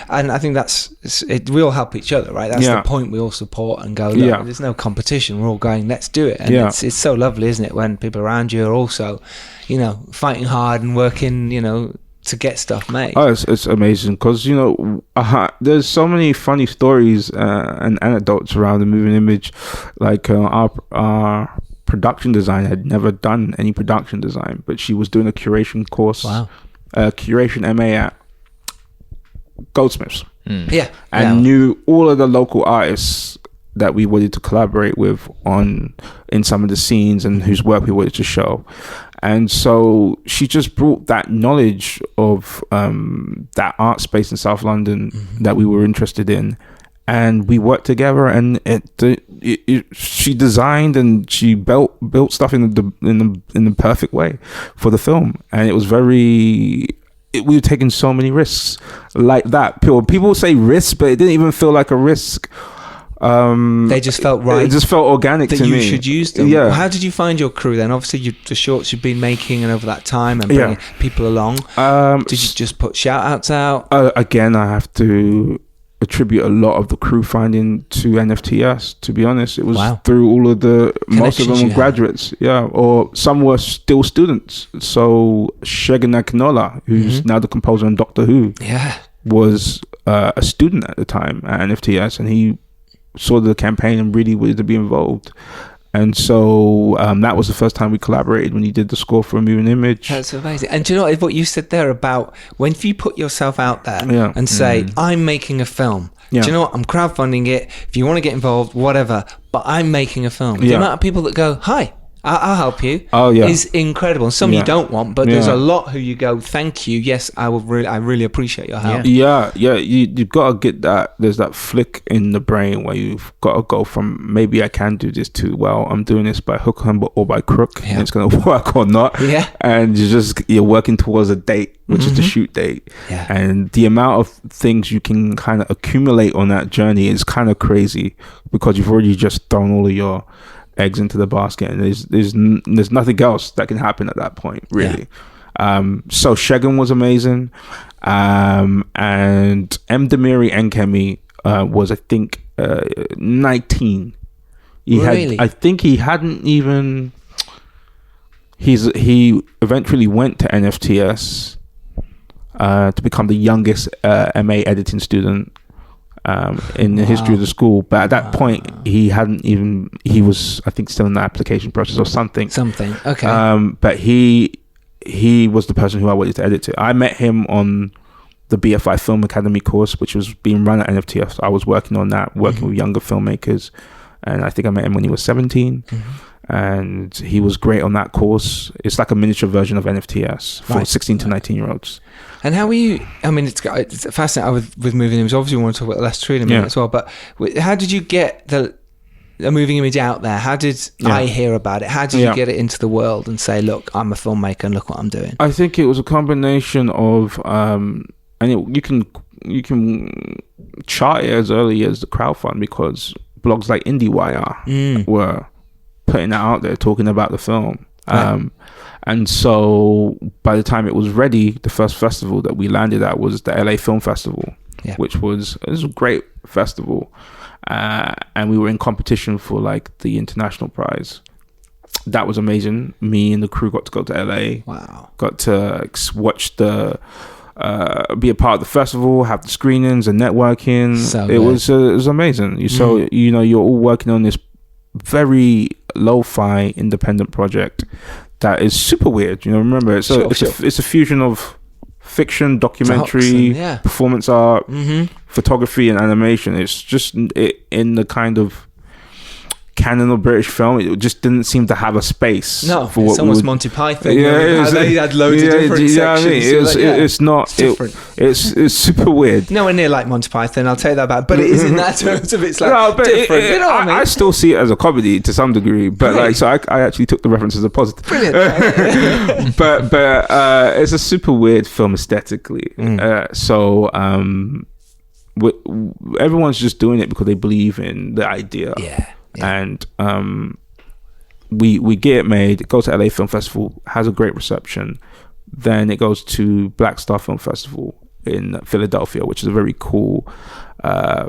And I think we all help each other, right? That's the point. We all support and go, look, there's no competition. We're all going, let's do it. And it's so lovely, isn't it, when people around you are also fighting hard and working to get stuff made. It's amazing, because there's so many funny stories and anecdotes around the moving image. Like our production designer had never done any production design, but she was doing a curation course, curation MA at Goldsmiths, and knew all of the local artists that we wanted to collaborate with in some of the scenes, and whose work we wanted to show. And so she just brought that knowledge of that art space in South London that we were interested in, and we worked together. And she designed and she built stuff in the perfect way for the film, and it was we were taking so many risks like that. People say risk, but it didn't even feel like a risk. They just felt right. It just felt organic that to you me. should use them. Yeah. Well, how did you find your crew then? Obviously, the shorts you've been making and over that time and bringing people along. Did you just put shout outs out? Again, I have to attribute a lot of the crew finding to NFTS. To be honest, it was through all of most of them were graduates, or some were still students. So Shegan Akinola, who's now the composer on Doctor Who, was a student at the time at NFTS, and he saw the campaign and really wanted to be involved. And so that was the first time we collaborated when he did the score for A Moving Image. That's amazing. And do you know what you said there about when you put yourself out there and say, I'm making a film. Do you know what? I'm crowdfunding it. If you want to get involved, whatever. But I'm making a film. The amount of people that go, hi, I'll help you is incredible. And some you don't want, but there's a lot who you go, thank you. Yes, I really appreciate your help. You've got to get that. There's that flick in the brain where you've got to go from maybe I can do this to, well, I'm doing this by hook or by crook, and it's going to work or not. And you're working towards a date, which is the shoot date. And the amount of things you can kind of accumulate on that journey is kind of crazy, because you've already just thrown all of your eggs into the basket, and there's nothing else that can happen at that point, really. So Shegan was amazing, and M. Demiri Enkemi was, I think, 19. I think he hadn't even. He eventually went to NFTS to become the youngest MA editing student in the history of the school, but at that point he was, I think, still in the application process or something. Okay. But he was the person who I wanted to edit to. I met him on the BFI Film Academy course, which was being run at NFTF. I was working on that, working with younger filmmakers, and I think I met him when he was 17. And he was great on that course. It's like a miniature version of NFTS for 16 to 19-year-olds. And how were you? I mean, it's fascinating with Moving Image. Obviously, we want to talk about Less True in a minute as well. But how did you get the Moving Image out there? How did I hear about it? How did you get it into the world and say, look, I'm a filmmaker and look what I'm doing? I think it was a combination of, you can chart it as early as the crowdfund, because blogs like IndieWire were putting that out there, talking about the film. And so by the time it was ready, the first festival that we landed at was the LA Film Festival, which was a great festival. And we were in competition for like the international prize. That was amazing. Me and the crew got to go to LA. Wow. Got to watch be a part of the festival, have the screenings and networking. It was amazing. So, you're all working on this very lo-fi independent project that is super weird. Remember, it's a fusion of fiction, documentary, performance art, photography, and animation. It's just in the kind of canon of British film. It just didn't seem to have a space. No, for it's almost Monty Python. They had loads of different sections. It's super weird. Nowhere near like Monty Python, I'll tell you that about. But it is in that terms of it's like different. You know what I mean? I still see it as a comedy to some degree, but I actually took the reference as a positive. Brilliant. but it's a super weird film aesthetically. Everyone's just doing it because they believe in the idea. And we get it made. It goes to LA Film Festival, has a great reception. Then it goes to Black Star Film Festival in Philadelphia, which is a very cool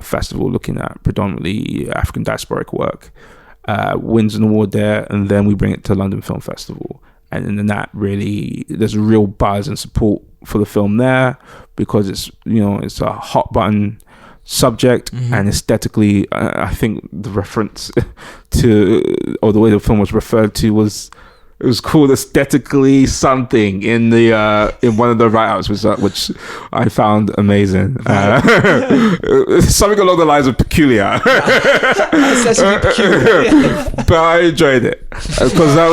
festival looking at predominantly African diasporic work. Wins an award there, and then we bring it to London Film Festival. And then that really, there's a real buzz and support for the film there, because it's a hot button subject, and aesthetically, I think the reference to, or the way the film was referred to, was it was called aesthetically something in the in one of the write-ups, which I found amazing. Something along the lines of peculiar. Peculiar. But I enjoyed it. because that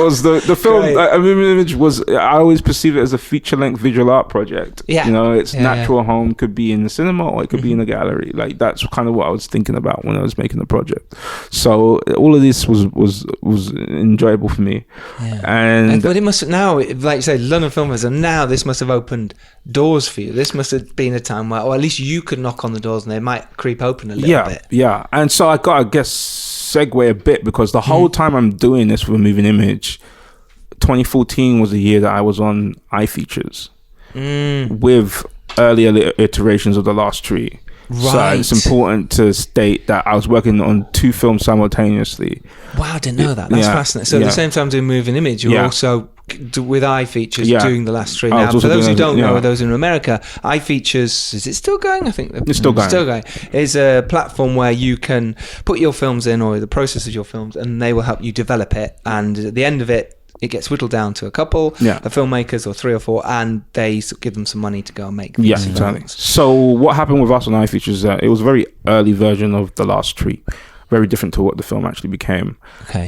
was the film. Great. Moving Image was, I always perceived it as a feature-length visual art project. Yeah. You know, its Yeah, natural home could be in the cinema or it could be in a gallery. Like, that's kind of what I was thinking about when I was making the project. So all of this was enjoyable for me. And but it must now, like you say, London Film Festival, now this must have opened doors for you. This must have been a time where, or at least you could knock on the doors and they might creep open a little bit. Yeah. And so I got, I guess, segue a bit, because the whole time I'm doing this with Moving Image, 2014 was the year that I was on iFeatures with earlier iterations of The Last Tree. So it's important to state that I was working on 2 films simultaneously. Wow, I didn't know that. That's fascinating. So at the same time doing Moving Image, you're also with iFeatures doing The Last Tree. Now, for those who don't know, those in America, iFeatures, is it still going? I think it's still going. It's a platform where you can put your films in, or the process of your films, and they will help you develop it. And at the end of it, it gets whittled down to a couple of filmmakers, or 3 or 4, and they give them some money to go and make these films. So what happened with us on iFeatures is that it was a very early version of The Last Tree, very different to what the film actually became. Okay.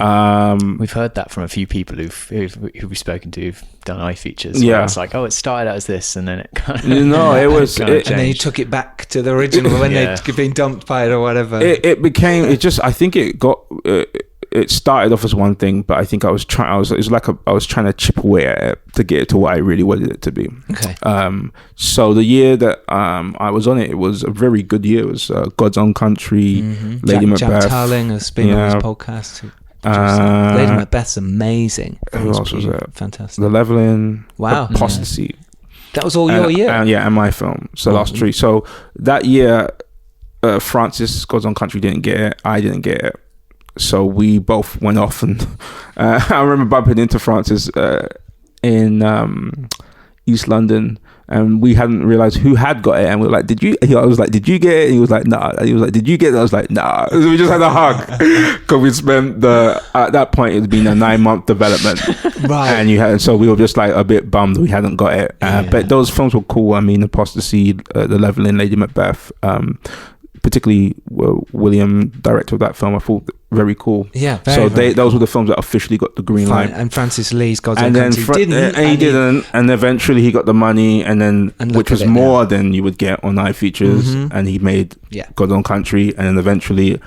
We've heard that from a few people who we've spoken to who've done iFeatures. Yeah. It's like, it started out as this, and then it kind of... it was... and then you took it back to the original when they'd been dumped by it or whatever. It became... I think it got... it started off as one thing, but I think I was trying to chip away at it to get it to what I really wanted it to be. Okay. So the year that I was on it, it was a very good year. It was God's Own Country, Lady Macbeth. Jack Tarling has been on his podcast. Lady Macbeth's amazing. Who else was it? Fantastic. The Leveling. Wow. Apostasy. That was all your year? And my film. So Last Tree. So that year, Francis, God's Own Country, didn't get it. I didn't get it. So we both went off, and I remember bumping into Francis in East London, and we hadn't realized who had got it, and we were like, "Did you?" I was like, "Did you get it?" And he was like, "Nah." And he was like, "Did you get it?" I was like, "Nah." So we just had a hug, because we spent at that point it had been a 9-month development, right? So we were just like a bit bummed we hadn't got it. But those films were cool. I mean, Apostasy, The Leveling, Lady Macbeth. Particularly William, director of that film, I thought very cool. Yeah, those were the films that officially got the green light. And Francis Lee's God's Own Country didn't, and eventually he got the money, and which was more than you would get on iFeatures, and he made God's Own Country, and then eventually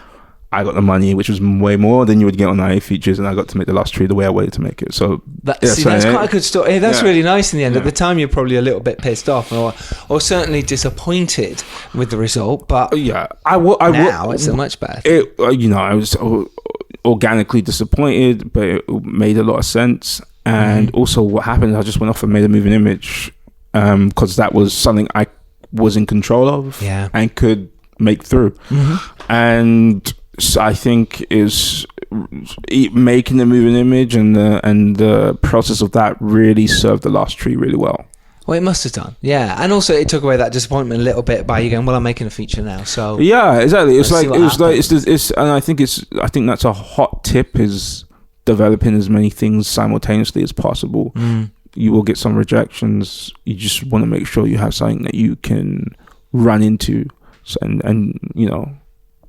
I got the money, which was way more than you would get on iFeatures, and I got to make The Last Tree the way I wanted to make it. So that's quite a good story. That's really nice in the end. At the time, you're probably a little bit pissed off, or certainly disappointed with the result. But now it's so much better. I was organically disappointed, but it made a lot of sense. And also, what happened? I just went off and made a Moving Image, because that was something I was in control of and could make through. And so I think is making the Moving Image and the process of that really served The Last Tree really well. Well, it must have done, and also it took away that disappointment a little bit by you going, "Well, I'm making a feature now." So exactly. And I think that's a hot tip, is developing as many things simultaneously as possible. You will get some rejections. You just want to make sure you have something that you can run into, and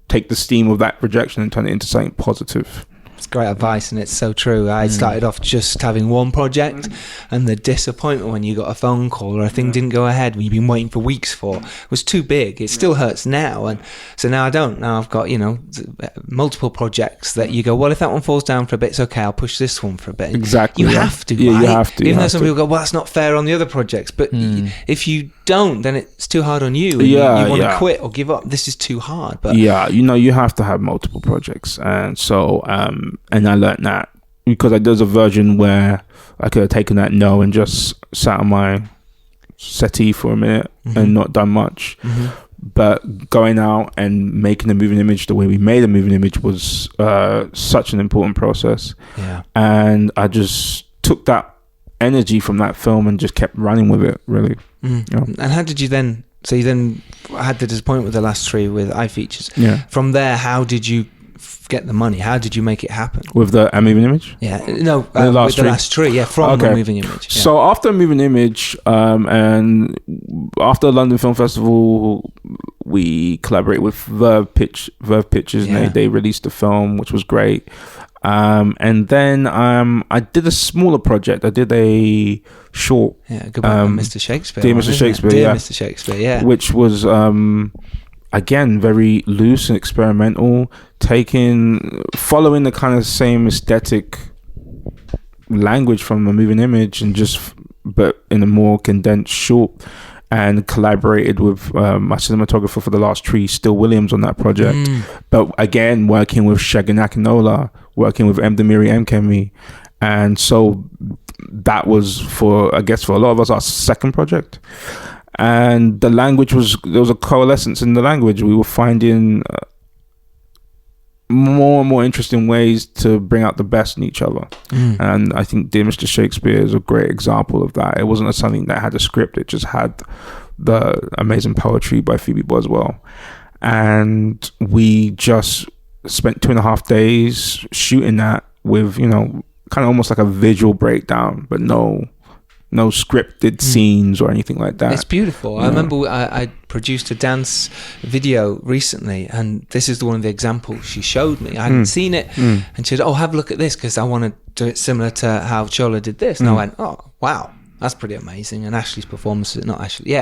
take the steam of that rejection and turn it into something positive. It's great advice, and it's so true. I started off just having one project, and the disappointment when you got a phone call or a thing didn't go ahead when you've been waiting for weeks for was too big. It still hurts now, and so now I don't. Now I've got multiple projects that you go, well, if that one falls down for a bit, it's okay. I'll push this one for a bit. Exactly. You have to. Yeah, right? you have to. Even though some people go, well, that's not fair on the other projects, but if you don't, then it's too hard on you. And you want to quit or give up. This is too hard. But you have to have multiple projects, and so and I learned that because there's a version where I could have taken that no and just sat on my settee for a minute and not done much. But going out and making a Moving Image the way we made a Moving Image was such an important process. And I just took that energy from that film and just kept running with it, really. And how did you then? So you then had the disappointment with The Last Tree with iFeatures. From there, how did you get the money? How did you make it happen? With the Moving Image? With The Last Tree, from the Moving Image. So after Moving Image, and after London Film Festival we collaborated with Verve Pictures, and they released the film, which was great. And then I did a smaller project. I did a short. Goodbye, Mr. Shakespeare. Dear Mr. Shakespeare, Dear Mr. Shakespeare, which was again very loose and experimental, following the kind of same aesthetic language from a moving image, and but in a more condensed short. And collaborated with my cinematographer for The Last Tree, Still Williams, on that project. But again, working with Shagan Akinola, working with Mdamiri Mkemi. And so that was, for a lot of us, our second project. And the language there was a coalescence in the language. We were finding more and more interesting ways to bring out the best in each other. And I think Dear Mr. Shakespeare is a great example of that. It wasn't something that had a script, it just had the amazing poetry by Phoebe Boswell. And we just spent 2.5 days shooting that with, kind of almost like a visual breakdown, but no scripted scenes or anything like that. It's beautiful. I remember I produced a dance video recently, and this is one of the examples she showed me. I hadn't seen it, and she said, have a look at this, because I want to do it similar to how Shola did this. And I went, oh, wow, that's pretty amazing. And Ashley's performance, it's Ashley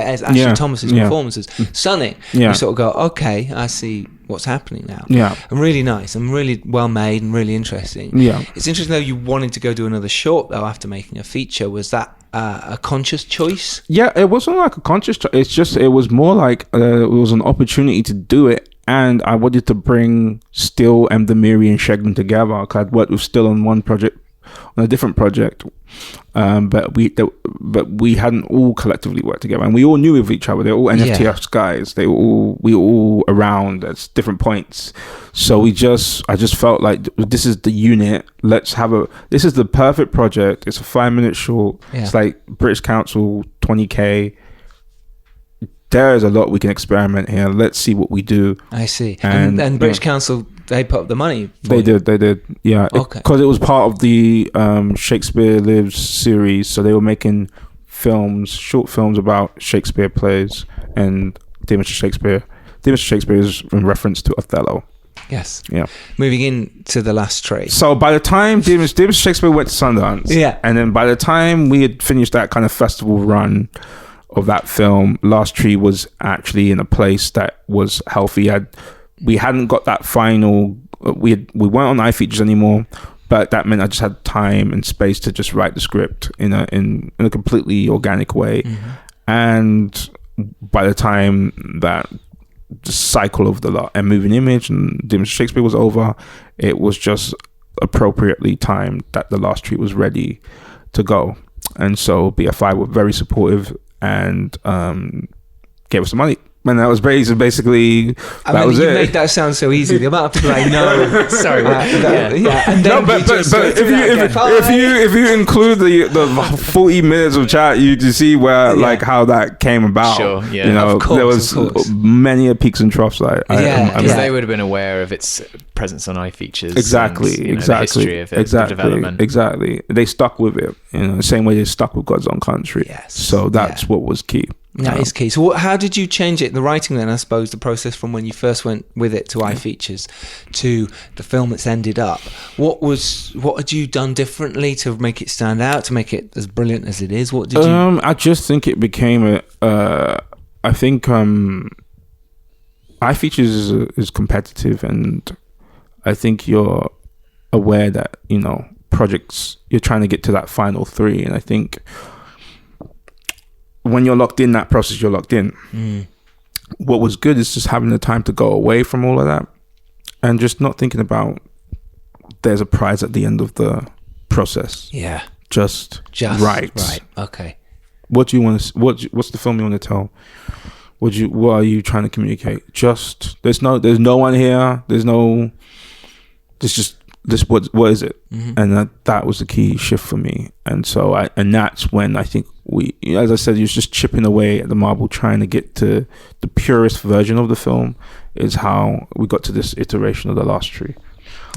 Thomas's performance is stunning. You sort of go, okay, I see what's happening now. And really nice and really well made and really interesting. It's interesting though, you wanted to go do another short though after making a feature. Was that a conscious choice? It wasn't like a conscious choice. It's just, it was more like it was an opportunity to do it, and I wanted to bring Still, Mdamiri and Shagan together, because I'd worked with Still on a different project, but we hadn't all collectively worked together, and we all knew of each other. They're all NTFS guys. We were all around at different points. So I just felt like this is the unit. This is the perfect project. It's a 5-minute short. It's like British Council 20K. There is a lot we can experiment here. Let's see what we do. I see. And British Council, they put up the money. They did. Yeah. Okay. Because it was part of the Shakespeare Lives series, so they were making short films about Shakespeare plays, and Dear Mr. Shakespeare. Dear Mr. Shakespeare is in reference to Othello. Yes. Yeah. Moving into The Last Tree. So by the time Dear Mr. Shakespeare went to Sundance, and then by the time we had finished that kind of festival run of that film, Last Tree was actually in a place that was healthy. We hadn't got that final. We weren't on iFeatures anymore, but that meant I just had time and space to just write the script in a completely organic way. And by the time that the cycle of the moving image and Dear Mr. Shakespeare was over, it was just appropriately timed that The Last Tree was ready to go. And so BFI were very supportive and gave us the money. And that was basically that was it. You made that sound so easy. The amount of people I know. Sorry. And then but if you include the 40 minutes of chat, you just see where like how that came about. Sure. Yeah. Of course, there was many peaks and troughs. Because they would have been aware of its presence on iFeatures. Exactly. And, the history of its development. Exactly. They stuck with it. The same way they stuck with God's Own Country. Yes. So that's what was key. That is key. So how did you change it, the writing then, I suppose, the process from when you first went with it to iFeatures to the film that's ended up? What had you done differently to make it stand out, to make it as brilliant as it is? What did you... I just think it became I think iFeatures is competitive, and I think you're aware that, projects, you're trying to get to that final 3, and I think when you're locked in that process, you're locked in. What was good is just having the time to go away from all of that and just not thinking about there's a prize at the end of the process. Yeah. Just right. Okay. What do you want to? What's the film you want to tell? What are you trying to communicate? Just there's no one here. What is it? And that was the key shift for me. And so and that's when I think we, as I said, you're just chipping away at the marble, trying to get to the purest version of the film. Is how we got to this iteration of The Last Tree.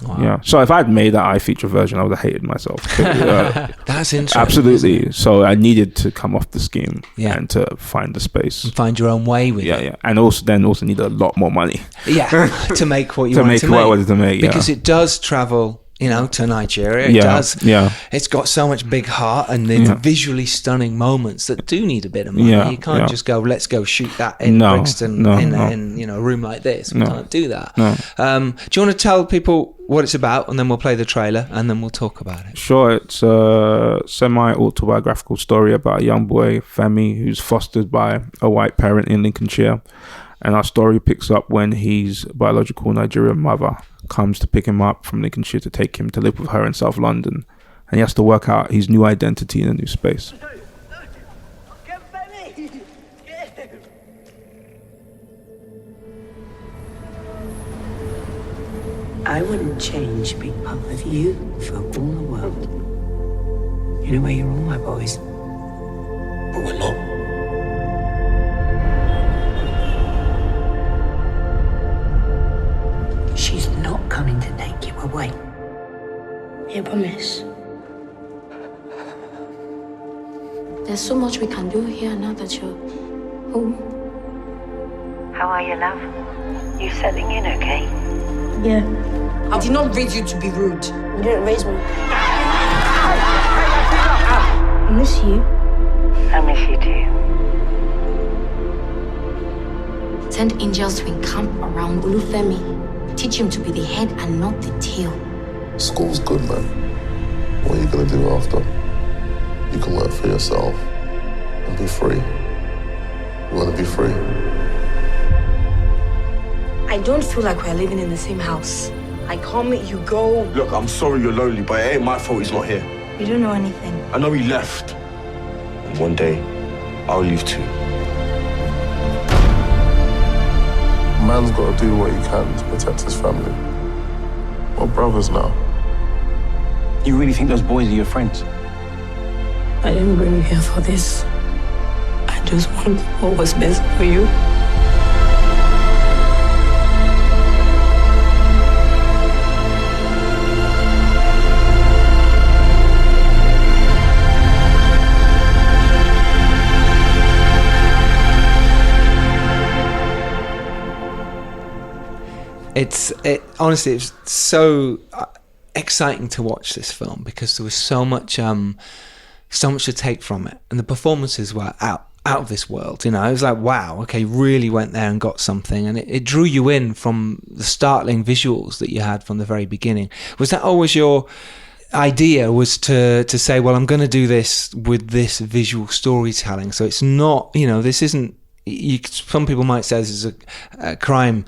Wow. Yeah. So if I'd made that iFeature version, I would have hated myself. That's interesting. Absolutely. So I needed to come off the scheme Yeah. and to find the space. And find your own way with it. Yeah. And also need a lot more money. Yeah, to make what you to wanted make to what make. I wanted to make. Because yeah. it does travel, to Nigeria. It Yeah, does. yeah. It's got so much big heart and it's Yeah. visually stunning moments that do need a bit of money. Yeah, You can't yeah. just go, let's go shoot that in No, Brixton no, in no. a room like this. We No. can't do that. No. Do you want to tell people what it's about, and then we'll play the trailer and then we'll talk about it? Sure, it's a semi-autobiographical story about a young boy, Femi, who's fostered by a white parent in Lincolnshire. And our story picks up when his biological Nigerian mother comes to pick him up from Lincolnshire to take him to live with her in South London. And he has to work out his new identity in a new space. I wouldn't change being part of you for all the world. In a way, you're all my boys. But we're not. She's not coming to take you away. You promise? There's so much we can do here now that you're home. How are you, love? You settling in okay? Yeah. I did not raise you to be rude. You didn't raise me. I miss you. I miss you too. Send angels to encamp around Olufemi. Teach him to be the head and not the tail. School's good, man. What are you gonna do after? You can work for yourself and be free. You wanna be free? I don't feel like we're living in the same house. I come, you go. Look, I'm sorry you're lonely, but it ain't my fault he's not here. You don't know anything. I know he left. And one day, I'll leave too. Man's gotta do what he can to protect his family. We're brothers now. You really think those boys are your friends? I didn't bring you here for this. I just want what was best for you. Honestly, it was so exciting to watch this film because there was so much to take from it, and the performances were out of this world. It was like, wow, okay, really went there and got something, and it drew you in from the startling visuals that you had from the very beginning. Was that always your idea, was to say, well, I'm going to do this with this visual storytelling, so it's not, this isn't, some people might say this is a crime,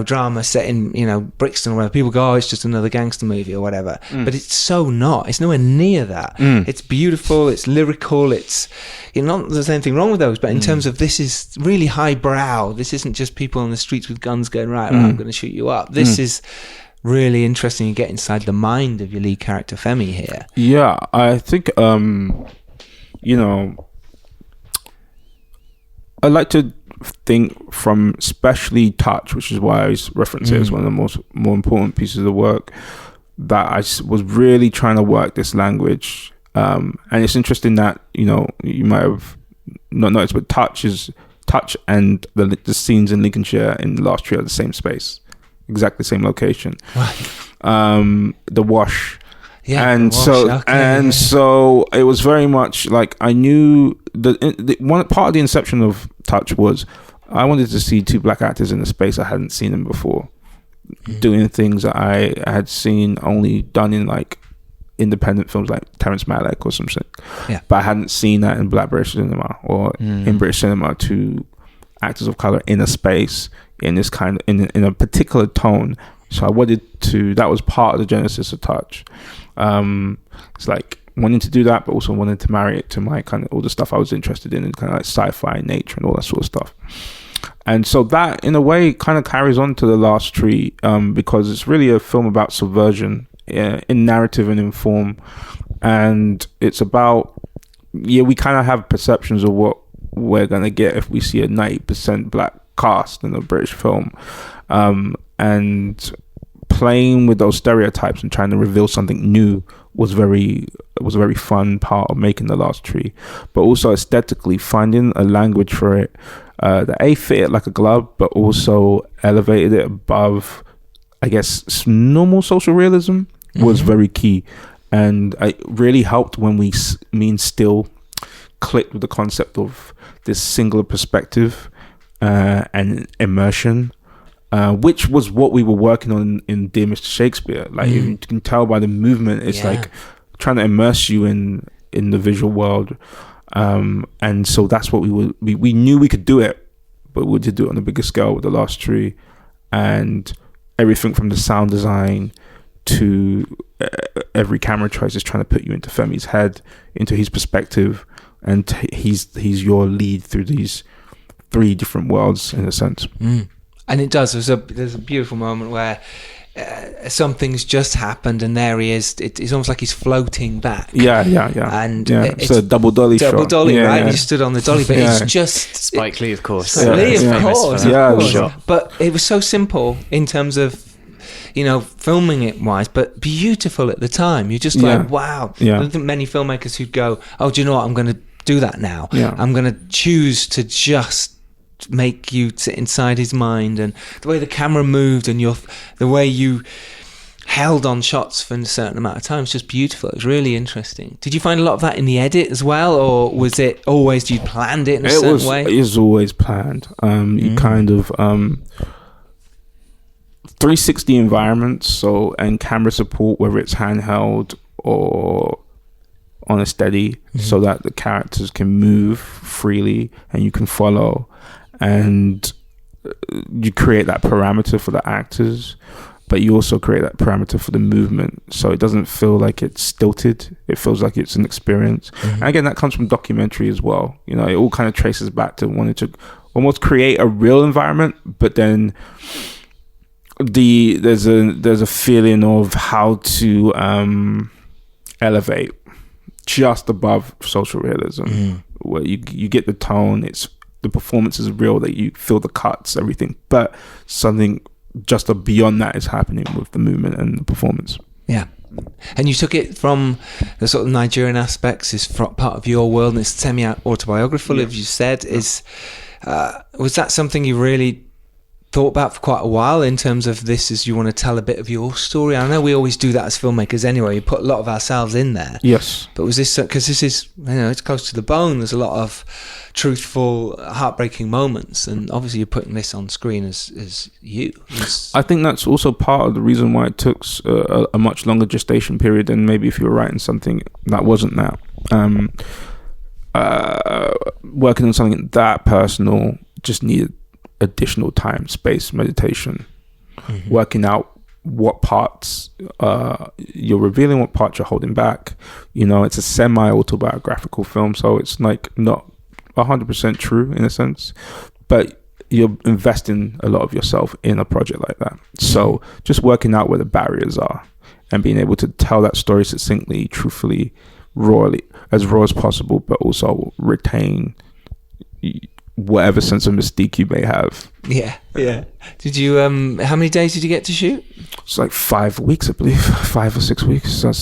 drama set in, Brixton or whatever. People go, oh, it's just another gangster movie or whatever. But it's so not. It's nowhere near that. It's beautiful. It's lyrical. It's, not there's anything wrong with those. But in terms of, this is really highbrow. This isn't just people on the streets with guns going, right, I'm going to shoot you up. This is really interesting. You get inside the mind of your lead character, Femi, here. Yeah, I think, I like to think from especially Touch, which is why I reference it as one of the more important pieces of work, that I was really trying to work this language. And it's interesting that, you might have not noticed, but Touch and the scenes in Lincolnshire in the last tree are the same space, exactly the same location. Right. The Wash. Yeah, and so it was very much like I knew the one part of the inception of Touch was I wanted to see two black actors in a space I hadn't seen them before, doing things that I had seen only done in like independent films like Terrence Malick or something. Yeah. But I hadn't seen that in Black British cinema or in British cinema, two actors of color in a space in this kind of in a particular tone. So I wanted to, that was part of the genesis of Touch. It's like wanting to do that, but also wanting to marry it to my kind of all the stuff I was interested in kind of like sci-fi, nature, and all that sort of stuff. And so that, in a way, kind of carries on to The Last Tree, because it's really a film about subversion in narrative and in form. And it's about, we kind of have perceptions of what we're going to get if we see a 90% black cast in a British film. And playing with those stereotypes and trying to reveal something new was a very fun part of making The Last Tree. But also aesthetically finding a language for it that fit it like a glove, but also elevated it above, I guess, normal social realism was very key. And it really helped when me and Still clicked with the concept of this singular perspective and immersion, which was what we were working on in Dear Mr. Shakespeare. Like you can tell by the movement, it's like trying to immerse you in the visual world. And so that's what we knew we could do it, but we did do it on a bigger scale with The Last Tree, and everything from the sound design to every camera choice is trying to put you into Femi's head, into his perspective, and he's your lead through these 3 different worlds in a sense. And it does. There's a beautiful moment where something's just happened, and there he is. It's almost like he's floating back. Yeah. And it's a double dolly shot. Double dolly, right? He stood on the dolly, but it's just Spike Lee, of course. Spike Lee, of course. Yeah. But it was so simple in terms of, filming it wise, but beautiful at the time. You're just like, wow. I don't think many filmmakers who'd go, oh, do you know what? I'm going to do that now. I'm going to choose to just make you sit inside his mind, and the way the camera moved and the way you held on shots for a certain amount of time. It's just beautiful. It was really interesting. Did you find a lot of that in the edit as well, or was it always you planned it in a certain way? It was always planned. You kind of 360 environments, and camera support, whether it's handheld or on a steady, so that the characters can move freely and you can follow, and you create that parameter for the actors, but you also create that parameter for the movement, so it doesn't feel like it's stilted. It feels like it's an experience. And again, that comes from documentary as well. It all kind of traces back to wanting to almost create a real environment, but then there's a feeling of how to elevate just above social realism, where you get the tone, the performance is real, that you feel the cuts, everything, but something just beyond that is happening with the movement and the performance. Yeah. And you took it from the sort of Nigerian aspects, is part of your world, and it's semi-autobiographical, as you said. Was that something you really thought about for quite a while, in terms of this is you want to tell a bit of your story? I know we always do that as filmmakers anyway. We put a lot of ourselves in there. Yes. But was this, because this is, it's close to the bone. There's a lot of truthful, heartbreaking moments, and obviously you're putting this on screen as you. I think that's also part of the reason why it took a much longer gestation period than maybe if you were writing something that wasn't that. Working on something that personal just needed additional time, space, meditation, working out what parts you're revealing, what parts you're holding back. It's a semi-autobiographical film, so it's like not 100% true in a sense, but you're investing a lot of yourself in a project like that. So just working out where the barriers are and being able to tell that story succinctly, truthfully, rawly, as raw as possible, but also retain whatever sense of mystique you may have. Yeah. Did you how many days did you get to shoot? It's like 5 weeks, I believe. 5 or 6 weeks. That's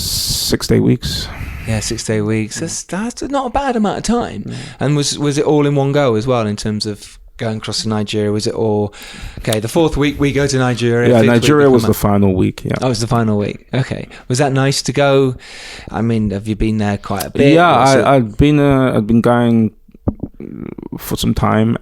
6-day weeks. Yeah, 6-day weeks. That's not a bad amount of time. And was it all in one go as well, in terms of going across to Nigeria? Was it all okay? The 4th week we go to Nigeria. Yeah, Nigeria was the final week. Yeah. Oh, it was the final week. Okay. Was that nice to go? I mean, have you been there quite a bit? Yeah, I'd been going for some time,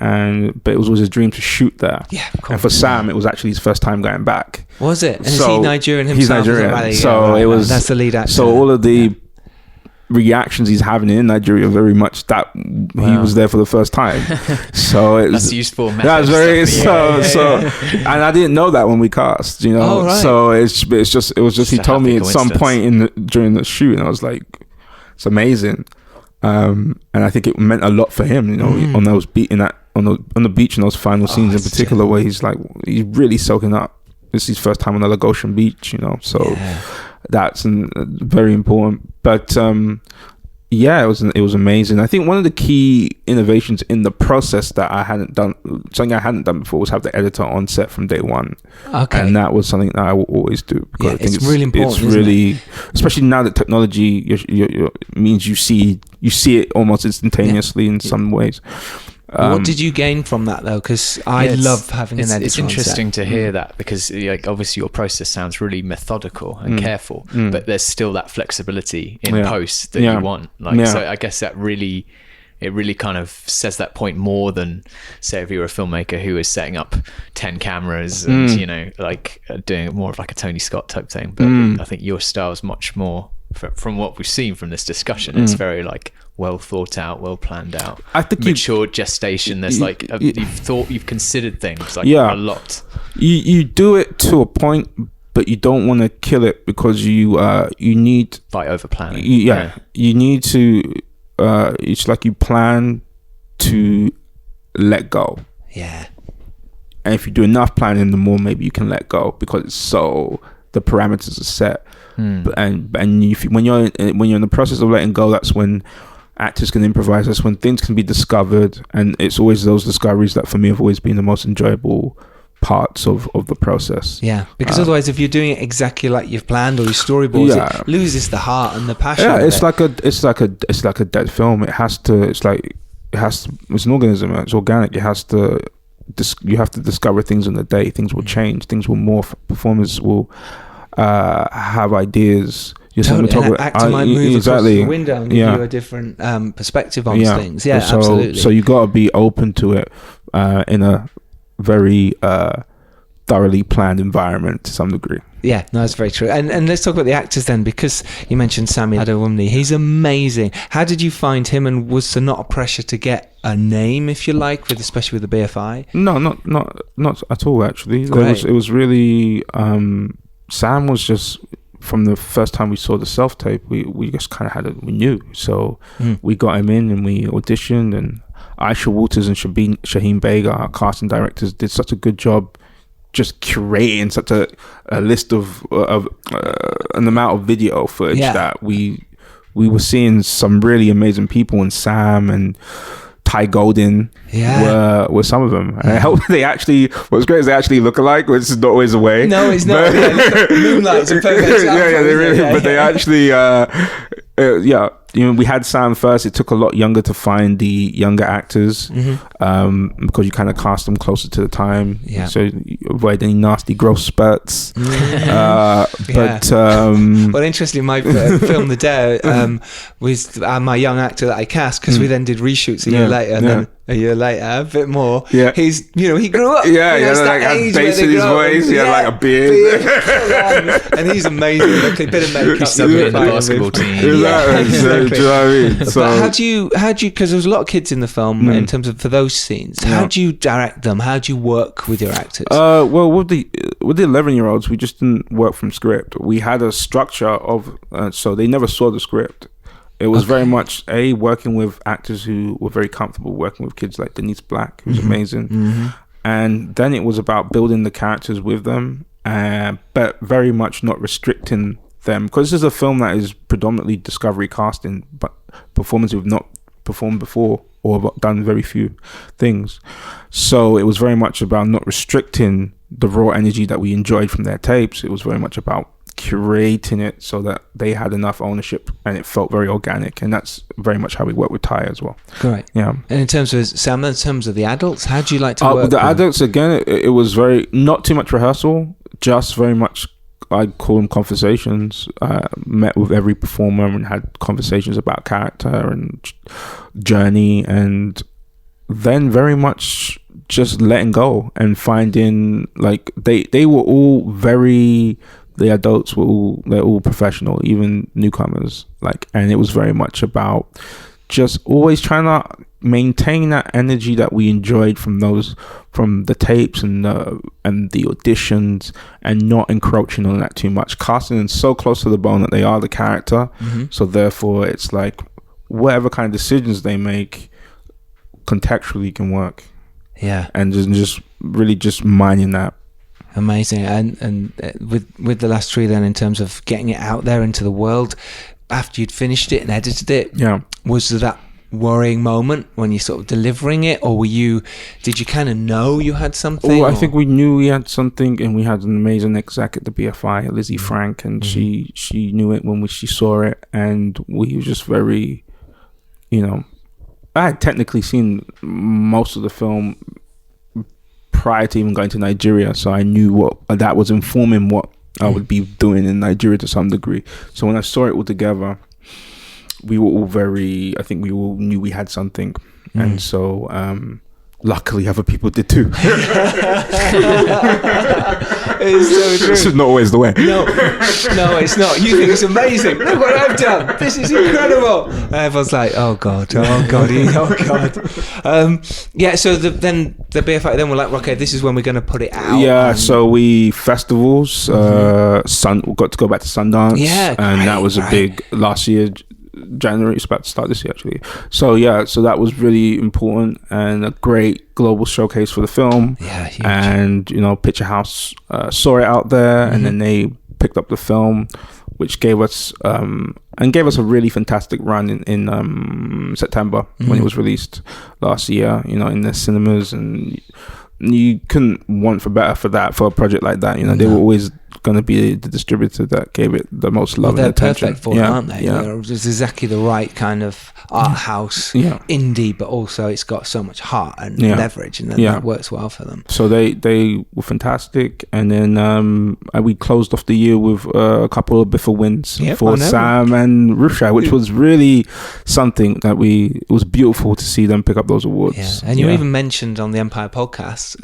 but it was always his dream to shoot there. Yeah, and for Sam, it was actually his first time going back. Was it? And is he Nigerian himself? He's Nigerian, so it was. That's the lead actor. So all of the reactions he's having in Nigeria, very much that he was there for the first time. So it was, that's useful. That was very so. And I didn't know that when we cast, Oh, right. So it was just he told me at some point during the shoot, and I was like, it's amazing. And I think it meant a lot for him, on those on the beach in those final scenes in particular, where he's really soaking up. It's his first time on the Lagosian beach, so that's very important. But Yeah, it was amazing. I think one of the key innovations in the process that something I hadn't done before, was have the editor on set from day one. Okay. And that was something that I will always do, because I think it's really important. It's really, especially now that technology means you see it almost instantaneously in some ways. What did you gain from that though? Because I love having an editor. It's interesting to hear that, because like obviously your process sounds really methodical and careful, but there's still that flexibility in post that you want. So I guess that really kind of says that point more than, say, if you were a filmmaker who was setting up 10 cameras and doing more of like a Tony Scott type thing. But I think your style is much more, from what we've seen from this discussion, it's very like well thought out, well planned out. I think mature gestation. There's you've considered things like a lot. You do it to a point, but you don't want to kill it, because you need, by over planning. You need to. It's like you plan to let go. Yeah. And if you do enough planning, the more maybe you can let go, because the parameters are set. And when you're in the process of letting go, that's when actors can improvise. That's when things can be discovered, and it's always those discoveries that for me have always been the most enjoyable parts of the process. Yeah, because otherwise, if you're doing it exactly like you've planned or your storyboards, it loses the heart and the passion. Yeah, it's like a dead film. It's an organism. It's organic. You have to discover things on the day. Things will change. Things will morph. Performers will have ideas. Totally. An actor might move across the window and give you a different perspective on things. Yeah, absolutely. So you got to be open to it in a very thoroughly planned environment to some degree. Yeah, no, that's very true. And let's talk about the actors then, because you mentioned Sami Adewumni. He's amazing. How did you find him, and was there not a pressure to get a name, if you like, especially with the BFI? No, not at all. Actually, it was really Sam was just, from the first time we saw the self-tape, we just kind of we knew. So we got him in and we auditioned, and Aisha Waters and Shaheen Bega, our casting directors, did such a good job just curating such a list of an amount of video footage that we were seeing some really amazing people, and Sam and Ty Golden were some of them. And I hope what's great is they actually look alike, which is not always the way. No, it's not. Moonlight's a perfect example. But they actually we had Sam first. It took a lot younger to find the younger actors, because you kind of cast them closer to the time, so you avoid any nasty gross spurts. But interestingly, my film The Dare was my young actor that I cast, because we then did reshoots a year later, and then a year later, a bit more. Yeah, he's he grew up. Like bass in his voice. He had like a beard, and he's amazing. Like a bit of makeup. He's still in the basketball team. Do you know what I mean? So, but how do you? Because there was a lot of kids in the film in terms of for those scenes. How do you direct them? How do you work with your actors? Well, with the 11-year-olds, we just didn't work from script. We had a structure of so they never saw the script. It was very much working with actors who were very comfortable working with kids like Denise Black, who's amazing, and then it was about building the characters with them, but very much not restricting them, because this is a film that is predominantly discovery casting, but performers who've not performed before or done very few things. So it was very much about not restricting the raw energy that we enjoyed from their tapes. It was very much about curating it so that they had enough ownership and it felt very organic, and that's very much how we work with Ty as well. Great. Yeah. And in terms of Sam, in terms of the adults, how do you like to work with the adults? Again, it was very not too much rehearsal, just very much, I'd call them conversations. Met with every performer and had conversations about character and journey, and then very much just letting go and finding, like, they were all very, the adults they're all professional, even newcomers, like, and it was very much about just always trying to maintain that energy that we enjoyed from the tapes and the auditions, and not encroaching on that too much. Casting is so close to the bone that they are the character, so therefore it's like whatever kind of decisions they make contextually can work. Yeah. And just really just mining that. Amazing. And with The Last Tree then, in terms of getting it out there into the world, after you'd finished it and edited it, Yeah. was there that worrying moment when you're sort of delivering it, or did you kind of know you had something? I think we knew we had something, and we had an amazing exec at the BFI, Lizzie Frank, and she knew it when she saw it, and we were just very, I had technically seen most of the film prior to even going to Nigeria, so I knew what that was informing what I would be doing in Nigeria to some degree. So when I saw it all together, we were all we all knew we had something. And so luckily other people did too. It's so true. This is not always the way. No, it's not. You think it's amazing. Look what I've done. This is incredible. And everyone's like, oh God. So then the BFI then were like, okay, this is when we're going to put it out. Yeah, so we festivals, got to go back to Sundance. Yeah, and that was a big last year. January, it's about to start this year actually. So that was really important and a great global showcase for the film. Yeah, huge. And Picture House saw it out there, and then they picked up the film, which gave us a really fantastic run in September when it was released last year. In the cinemas, and you couldn't want for better for a project like that. They were always going to be the distributor that gave it the most love and attention. They're perfect for it, aren't they? Yeah. It's exactly the right kind of art house indie, but also it's got so much heart and leverage, and that works well for them. So they were fantastic, and then we closed off the year with a couple of BIFA wins for Sam and Rushai, which was really something that it was beautiful to see them pick up those awards. Yeah. And you even mentioned on the Empire podcast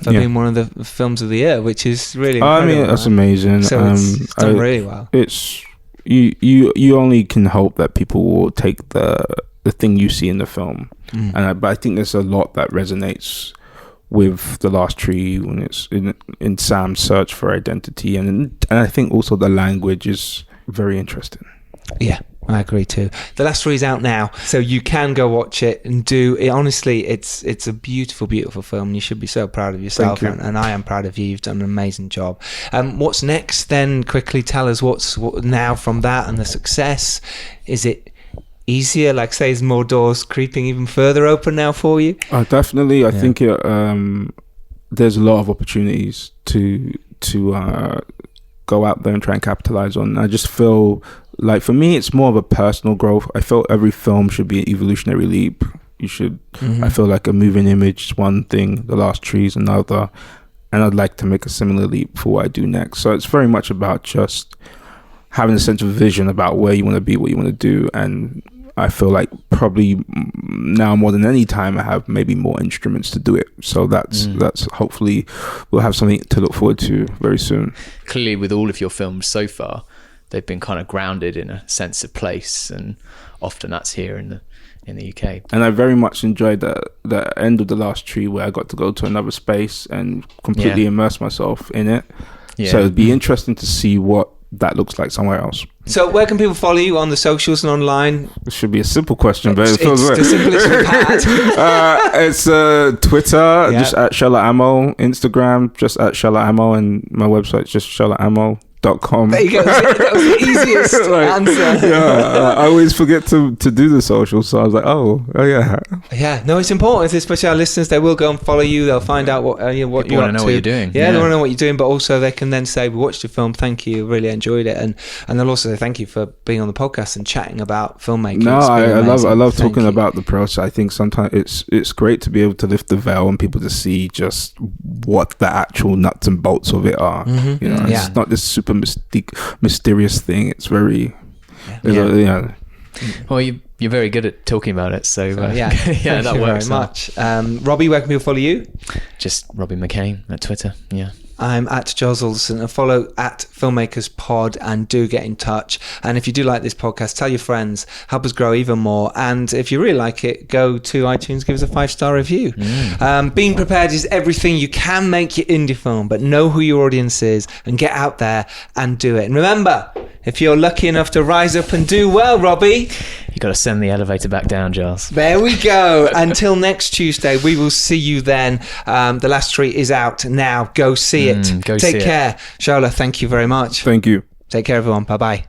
for being one of the films of the year, which is really incredible. I mean, that's amazing. So it's done really well. It's you only can hope that people will take the thing you see in the film, but I think there's a lot that resonates with The Last Tree when it's in Sam's search for identity, and I think also the language is very interesting. Yeah, I agree too. The Last Tree is out now, so you can go watch it and do it. Honestly, it's a beautiful, beautiful film. You should be so proud of yourself, and I am proud of you. You've done an amazing job. What's next then? Quickly tell us what now from that and the success. Is it easier? Like, say, is more doors creeping even further open now for you? Definitely. I think there's a lot of opportunities to go out there and try and capitalize on. I just feel like, for me, it's more of a personal growth. I felt every film should be an evolutionary leap. You should. I feel like a moving image is one thing, The Last Tree is another, and I'd like to make a similar leap for what I do next. So it's very much about just having a sense of vision about where you want to be, what you want to do, and I feel like probably now more than any time I have maybe more instruments to do it. So that's hopefully we'll have something to look forward to very soon. Clearly, with all of your films so far, they've been kind of grounded in a sense of place, and often that's here in the UK. And I very much enjoyed the end of The Last Tree, where I got to go to another space and completely immerse myself in it. Yeah. So it'd be interesting to see what that looks like somewhere else. So where can people follow you on the socials and online? It should be a simple question, but it feels it's the simplest we've had. It's Twitter, just at Shola Amoo, Instagram, just at Shola Amoo, and my website, just sholaamo.com. There you go. That was the easiest answer. I always forget to do the socials, so I was like, oh yeah. Yeah, no, it's important, especially our listeners. They will go and follow you. They'll find out what you're up to. They want to know what you're doing. Yeah, they want to know what you're doing, but also they can then say, we watched your film, thank you, really enjoyed it, and they'll also say thank you for being on the podcast and chatting about filmmaking. No, I love talking about the process. I think sometimes it's great to be able to lift the veil and people to see just what the actual nuts and bolts of it are. It's not this super mysterious thing. It's very well, you're very good at talking about it, so yeah thank that you works very much. Robbie, where can people follow you? Just Robbie McKane at Twitter. I'm at Giles Alderson, and follow at Filmmakers Pod, and do get in touch. And if you do like this podcast, tell your friends, help us grow even more. And if you really like it, go to iTunes, give us a 5-star review. Being prepared is everything. You can make your indie film, but know who your audience is and get out there and do it. And remember, if you're lucky enough to rise up and do well, Robbie, you got to send the elevator back down, Giles. There we go. Until next Tuesday, we will see you then. The Last Tree is out now. Go see it. Take care. Shola, thank you very much. Thank you. Take care, everyone. Bye-bye.